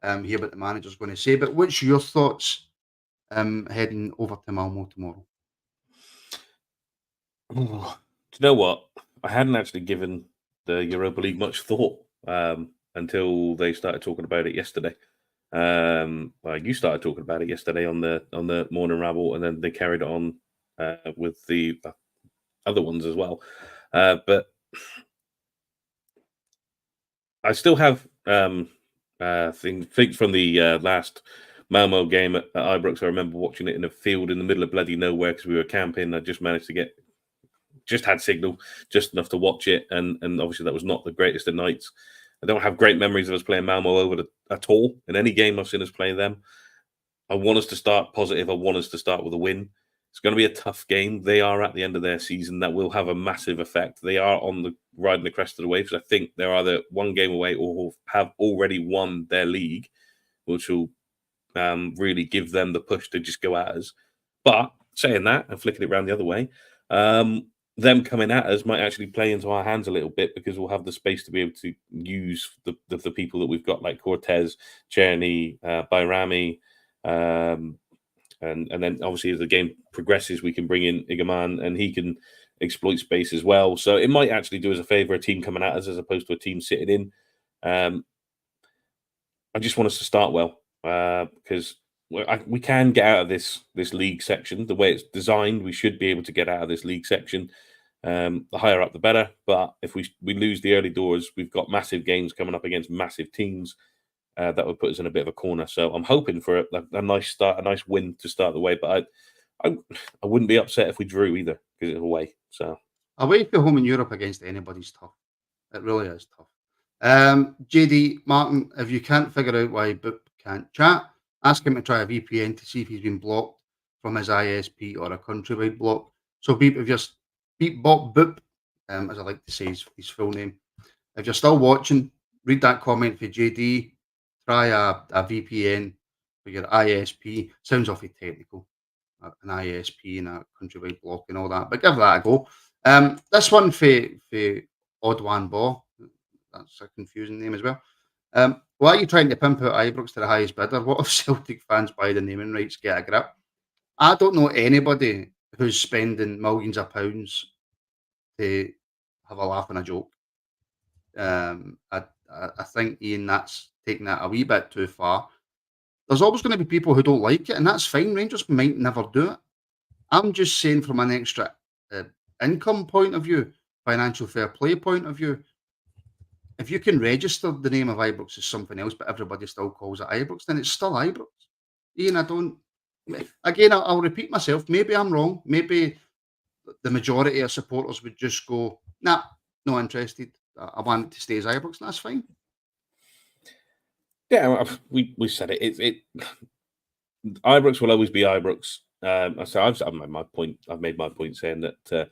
to hear what the manager's going to say. But what's your thoughts heading over to Malmo tomorrow? Do you know what? I hadn't actually given the Europa League much thought until they started talking about it yesterday. Well, you started talking about it yesterday on the morning Rabble, and then they carried it on with the other ones as well. But I still have things from the last Malmo game at Ibrox. I remember watching it in a field in the middle of bloody nowhere because we were camping. I just managed to just had signal just enough to watch it, and obviously that was not the greatest of nights. I don't have great memories of us playing Malmo at all in any game I've seen us play them. I want us to start positive. I want us to start with a win. It's going to be a tough game. They are at the end of their season. That will have a massive effect. They are riding the crest of the waves. I think they're either one game away or have already won their league, which will really give them the push to just go at us. But saying that and flicking it around the other way, them coming at us might actually play into our hands a little bit because we'll have the space to be able to use the people that we've got, like Cortez, Czerny, Bayrami, and then obviously as the game progresses, we can bring in Igaman and he can exploit space as well. So it might actually do us a favour, a team coming at us as opposed to a team sitting in. I just want us to start well because we can get out of this league section. The way it's designed, we should be able to get out of this league section. The higher up, the better. But if we lose the early doors, we've got massive games coming up against massive teams. That would put us in a bit of a corner. So I'm hoping for a nice start, a nice win to start the way. But I wouldn't be upset if we drew either because it's away. So away to home in Europe against anybody's tough. It really is tough. JD Martin, if you can't figure out why Boop can't chat, ask him to try a VPN to see if he's been blocked from his ISP or a countrywide block. So Beep, if you're Boop, as I like to say his full name, if you're still watching, read that comment for JD. Try a VPN for your ISP. Sounds awfully technical, an ISP and a countrywide block and all that, but give that a go. This one for Oddwan Ball. That's a confusing name as well. Why are you trying to pimp out Ibrox to the highest bidder? What if Celtic fans buy the naming rights, get a grip? I don't know anybody who's spending millions of pounds to have a laugh and a joke. I think, Ian, that's taking that a wee bit too far. There's always going to be people who don't like it, and that's fine. Rangers might never do it. I'm just saying from an extra income point of view, financial fair play point of view, if you can register the name of Ibrox as something else, but everybody still calls it Ibrox, then it's still Ibrox. Ian, I'll repeat myself. Maybe I'm wrong. Maybe the majority of supporters would just go, nah, not interested. I want it to stay as Ibrox, and that's fine. Yeah, we said it. Ibrox will always be Ibrox. So I've made my point. I've made my point saying that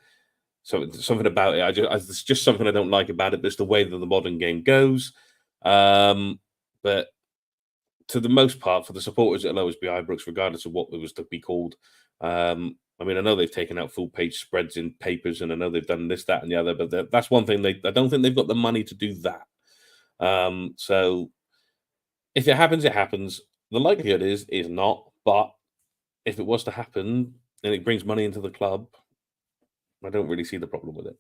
something about it. It's just something I don't like about it. But it's the way that the modern game goes. But to the most part, for the supporters, it'll always be Ibrox, regardless of what it was to be called. I mean, I know they've taken out full page spreads in papers, and I know they've done this, that, and the other. But that's one thing. I don't think they've got the money to do that. So if it happens, it happens. The likelihood is not. But if it was to happen and it brings money into the club, I don't really see the problem with it.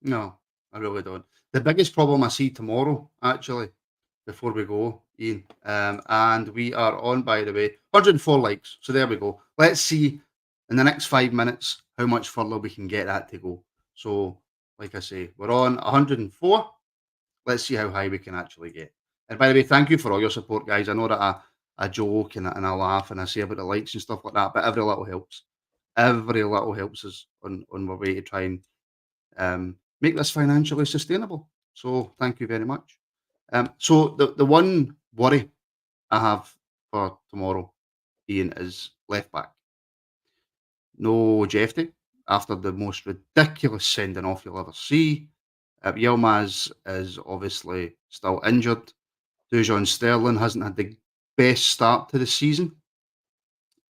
No, I really don't. The biggest problem I see tomorrow, actually, before we go, Iain. And we are on, by the way, 104 likes. So there we go. Let's see in the next 5 minutes how much further we can get that to go. So, like I say, we're on 104. Let's see how high we can actually get. And by the way, thank you for all your support, guys. I know that I joke and I laugh and I say about the likes and stuff like that, but every little helps. Every little helps us on our way to try and make this financially sustainable. So thank you very much. So the one worry I have for tomorrow, Iain, is left back. No Jeffy after the most ridiculous sending off you'll ever see. Yilmaz is obviously still injured. Dujon Sterling hasn't had the best start to the season.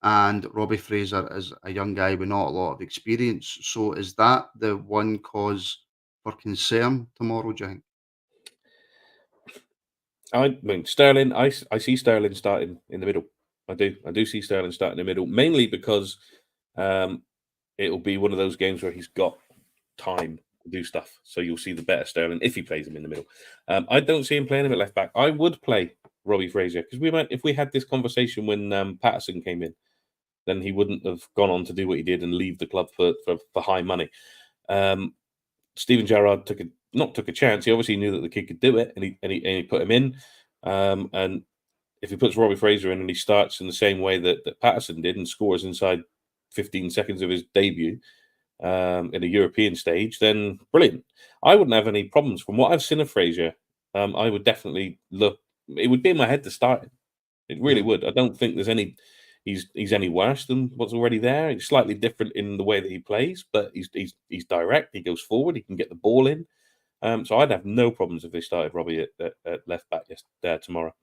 And Robbie Fraser is a young guy with not a lot of experience. So is that the one cause for concern tomorrow, do you think? I mean, Sterling, I see Sterling starting in the middle. I do see Sterling starting in the middle, mainly because it'll be one of those games where he's got time to do stuff. So you'll see the better Sterling if he plays him in the middle. I don't see him playing him at left back. I would play Robbie Fraser because if we had this conversation when Patterson came in, then he wouldn't have gone on to do what he did and leave the club for high money. Steven Gerrard took a chance. He obviously knew that the kid could do it, and he put him in. And if he puts Robbie Fraser in and he starts in the same way that Patterson did and scores inside 15 seconds of his debut in a European stage, then brilliant. I wouldn't have any problems. From what I've seen of Fraser, I would definitely look. It would be in my head to start him. It really would. I don't think there's any. He's any worse than what's already there. He's slightly different in the way that he plays, but he's direct. He goes forward. He can get the ball in. So I'd have no problems if they started Robbie at left back tomorrow.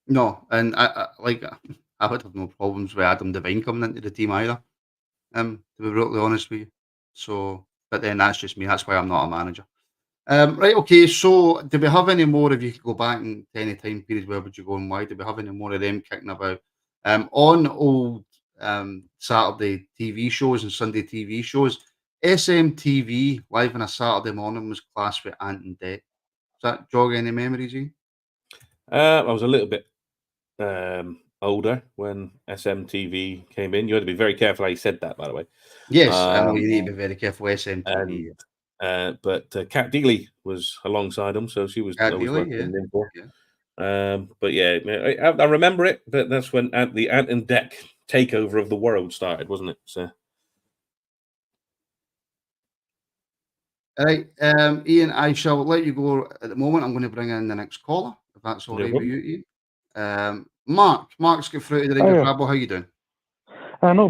No, and I would have no problems with Adam Devine coming into the team either. To be brutally honest with you. So, but then that's just me. That's why I'm not a manager. Right, okay. So, do we have any more? If you could go back in any time period, where would you go and why? Do we have any more of them kicking about? On old Saturday TV shows and Sunday TV shows, SMTV live on a Saturday morning was classed with Ant and Deck. Does that jog any memories, Iain? I was a little bit older when SMTV came in. You had to be very careful how you said that, by the way. Yes, I know you need to be very careful. SMTV. But Kat Deely was alongside him, so she was always working in for. Yeah. But yeah, I remember it. But that's when the Ant and Deck takeover of the world started, wasn't it? So. All right, Iain, I shall let you go at the moment. I'm going to bring in the next caller, if that's all right with you, Iain. Mark's got through to the Radio Rabble. How you doing? Not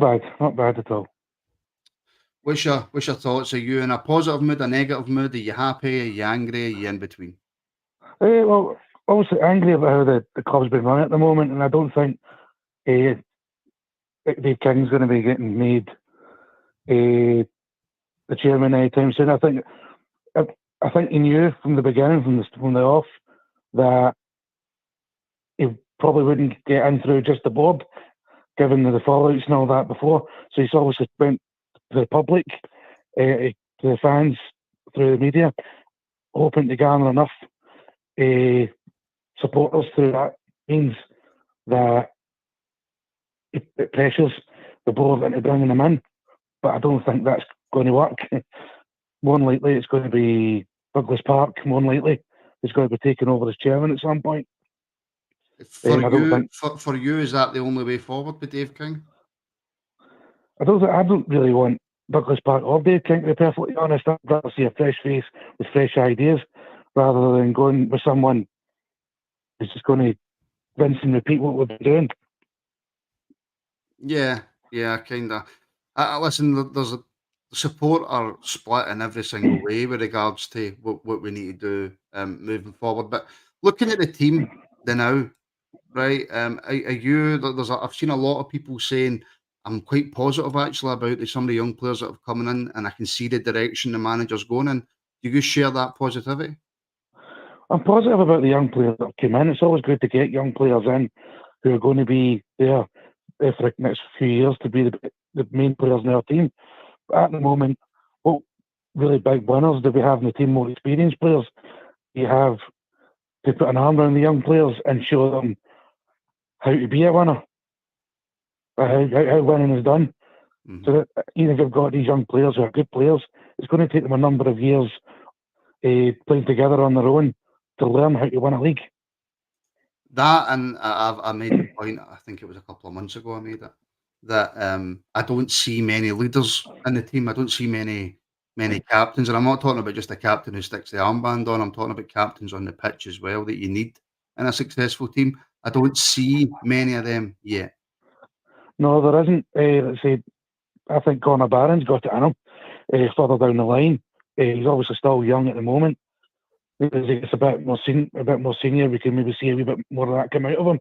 bad at all. What's your thoughts? Are you in a positive mood, a negative mood? Are you happy? Are you angry? Are you in between? Well, obviously angry about how the club's been run at the moment, and I don't think Dave King's going to be getting made the chairman anytime soon. I think he knew from the beginning, from the off, that he probably wouldn't get in through just the board, given the fallouts and all that before. So he's obviously went to the public, to the fans through the media, hoping to garner enough supporters through that means that it pressures the board into bringing them in. But I don't think that's going to work. More than likely, it's going to be Douglas Park. More than likely, it's going to be taken over as chairman at some point. For you, is that the only way forward with Dave King? I don't really want Douglas Park or Dave King, to be perfectly honest. I'd rather see a fresh face with fresh ideas rather than going with someone who's just going to rinse and repeat what we've been doing. Yeah, kind of. Listen, there's support are split in every single way with regards to what we need to do moving forward. But looking at the team now, right? I've seen a lot of people saying I'm quite positive actually about some of the young players that have come in, and I can see the direction the manager's going in. Do you share that positivity? I'm positive about the young players that have come in. It's always good to get young players in who are going to be there for the next few years to be the main players in our team. But at the moment, what really big winners do we have in the team? More experienced players. You have to put an arm around the young players and show them how to be a winner, how winning is done. Mm-hmm. So that even if you've got these young players who are good players, it's going to take them a number of years playing together on their own to learn how to win a league. That, and I made the point, I think it was a couple of months ago I made it, that I don't see many leaders in the team. I don't see many captains, and I'm not talking about just a captain who sticks the armband on. I'm talking about captains on the pitch as well that you need in a successful team. I don't see many of them yet. No, there isn't. Let's say, I think Connor Barron's got it in him further down the line. He's obviously still young at the moment. As he gets a bit more senior, we can maybe see a wee bit more of that come out of him.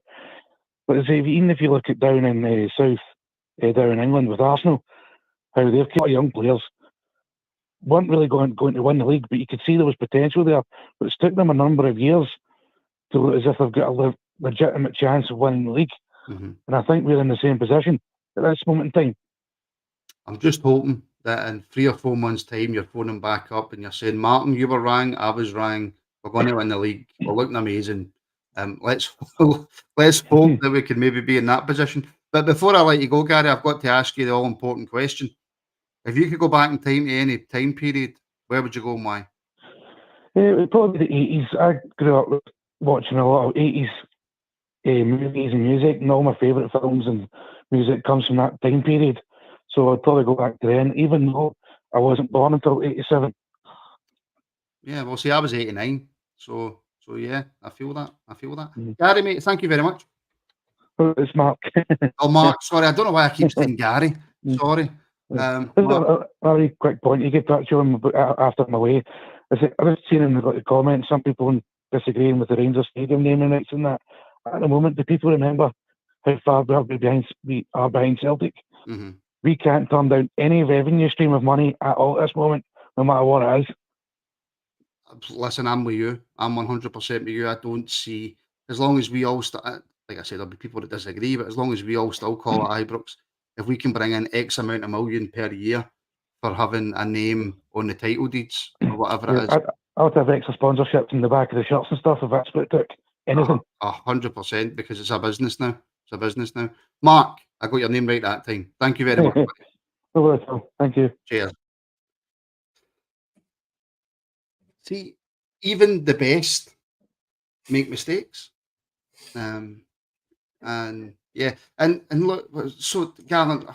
But as even if you look at down in South, down in England with Arsenal, how they've got young players, weren't really going to win the league, but you could see there was potential there. But it's took them a number of years to look as if they've got a legitimate chance of winning the league. Mm-hmm. And I think we're in the same position at this moment in time. I'm just hoping that in 3 or 4 months' time, you're phoning back up and you're saying, Martin, you were wrong, I was wrong. We're going to win the league. We're looking amazing. Let's hope that we can maybe be in that position. But before I let you go, Gary, I've got to ask you the all-important question. If you could go back in time to any time period, where would you go and why? Probably the 80s. I grew up watching a lot of 80s movies and music, and all my favourite films and music comes from that time period. So I'd probably go back to then, even though I wasn't born until 87. Yeah, well, see, I was 89. So yeah, I feel that. Mm-hmm. Gary, mate, thank you very much. Oh, it's Mark. Oh, Mark, sorry, I don't know why I keep saying Gary. Sorry. A very quick point. You get back to him after I'm away. I was seeing in the comments some people disagreeing with the Rangers Stadium naming rights and that. At the moment, do people remember how far we are behind Celtic? Mm-hmm. We can't turn down any revenue stream of money at all at this moment, no matter what it is. Listen, I'm with you. I'm 100% with you. I don't see, as long as we all, like I said, there'll be people that disagree, but as long as we all still call it Ibrox, if we can bring in X amount of million per year for having a name on the title deeds or whatever it is. I would have extra sponsorships in the back of the shirts and stuff if that's what it took. Anything. 100%, because it's a business now. Mark, I got your name right that time. Thank you very much. No worries at all. Thank you. Cheers. See, even the best make mistakes. And yeah, and look, so Gavin,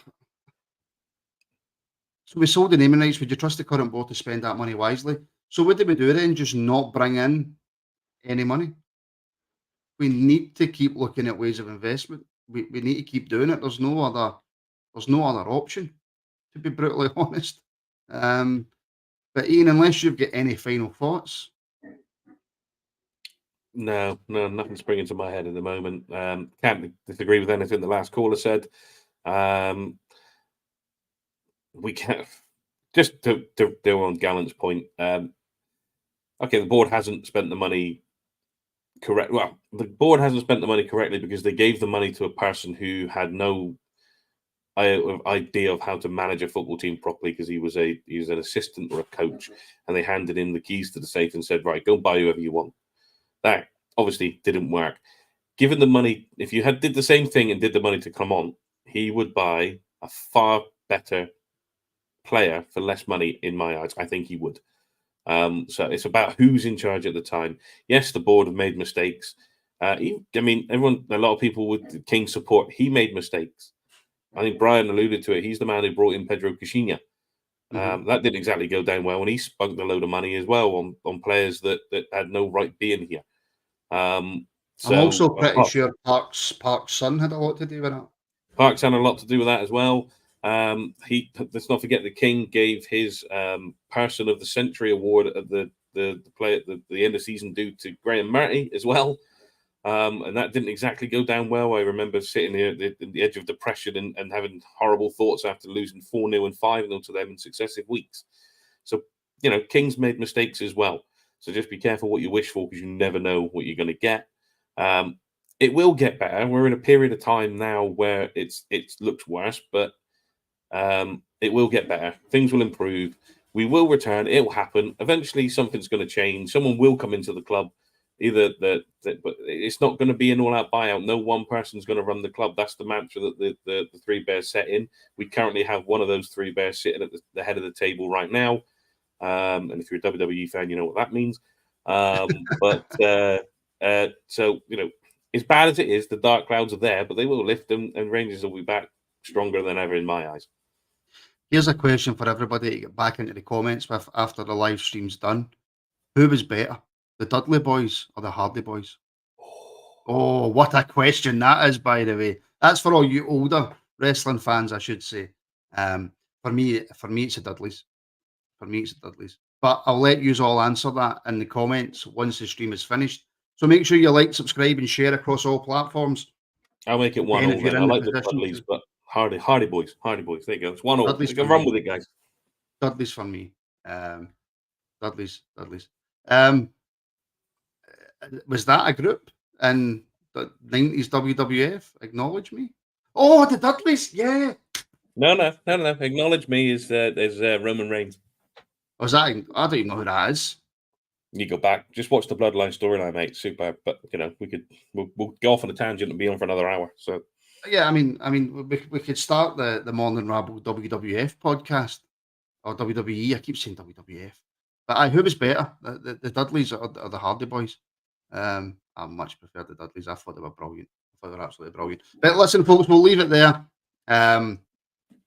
so we sold the naming rights. Would you trust the current board to spend that money wisely? So what do we do then? Just not bring in any money? We need to keep looking at ways of investment. We need to keep doing it. There's no other option, to be brutally honest. But Iain, unless you've got any final thoughts. No, nothing's springing to my head at the moment. Can't disagree with anything the last caller said. We can't, just to go on Gallant's point. Okay, the board hasn't spent the money correct. Well, the board hasn't spent the money correctly because they gave the money to a person who had no idea of how to manage a football team properly, because he was an assistant or a coach, and they handed him the keys to the safe and said, right, go buy whoever you want. That obviously didn't work. Given the money, if you did the same thing and did the money to Clement, he would buy a far better player for less money, in my eyes. I think he would. So it's about who's in charge at the time. Yes, the board have made mistakes. A lot of people with King's support, he made mistakes. I think Brian alluded to it. He's the man who brought in Pedro Caixinha. That didn't exactly go down well, and he spunked a load of money as well on players that had no right being here. I'm also pretty sure Park's son had a lot to do with it. Park's had a lot to do with that as well. Let's not forget the King gave his Person of the Century award at the end of season due to Graham Marty as well. And that didn't exactly go down well. I remember sitting there at the edge of depression and having horrible thoughts after losing 4-0 and 5-0 to them in successive weeks. So, King's made mistakes as well. So just be careful what you wish for, because you never know what you're going to get. It will get better. We're in a period of time now where it looks worse, but it will get better. Things will improve. We will return. It will happen. Eventually, something's going to change. Someone will come into the club But it's not going to be an all-out buyout. No one person's going to run the club. That's the mantra that the Three Bears set in. We currently have one of those Three Bears sitting at the head of the table right now. And if you're a WWE fan, you know what that means. So, you know, as bad as it is, the dark clouds are there, but they will lift them, and Rangers will be back stronger than ever in my eyes. Here's a question for everybody to get back into the comments with after the live stream's done. Who was better, the Dudley Boys or the Hardy Boys? Oh, what a question that is, by the way. That's for all you older wrestling fans, I should say. For me, it's the Dudleys. But I'll let you all answer that in the comments once the stream is finished. So make sure you like, subscribe, and share across all platforms. I'll make it 1-1 then. I like the Dudleys, but Hardy Boys. There you go. It's 1-1. You can run with it, guys. Dudleys for me. Dudleys. Was that a group in the 90s WWF? Acknowledge Me? Oh, the Dudleys, yeah. No. Acknowledge Me is Roman Reigns. Was that? I don't even know who that is. You go back, just watch the Bloodline storyline, mate. Super, but you know we'll go off on a tangent and be on for another hour. So yeah, I mean, we could start the Morning Rabble WWF podcast or WWE. I keep saying WWF, but who was better, the Dudleys or the Hardy Boys? I much prefer the Dudleys. I thought they were brilliant. I thought they were absolutely brilliant. But listen, folks, we'll leave it there.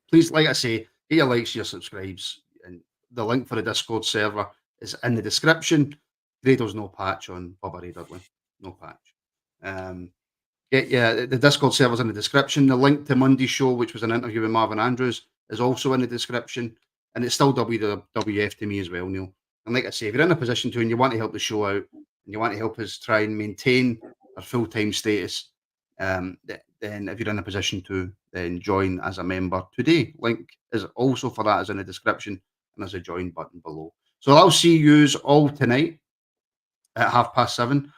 Please, like I say, get your likes, your subscribes, and the link for the Discord server is in the description. Grado's no patch on Bubba Ray Dudley. No patch. The Discord server's in the description. The link to Monday's show, which was an interview with Marvin Andrews, is also in the description. And it's still WWF to me as well, Neil. And like I say, if you're in a position to and you want to help the show out, and you want to help us try and maintain our full-time status, then if you're in a position to, then join as a member today. Link is also for that is in the description, and there's a join button below. So I'll see yous all tonight at 7:30.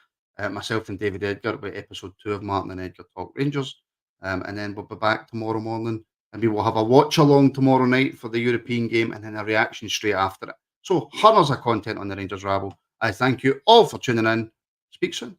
Myself and David Edgar with episode 2 of Martin and Edgar Talk Rangers. And then we'll be back tomorrow morning, and we will have a watch along tomorrow night for the European game, and then a reaction straight after it. So hundreds of content on the Rangers Rabble. I thank you all for tuning in. Speak soon.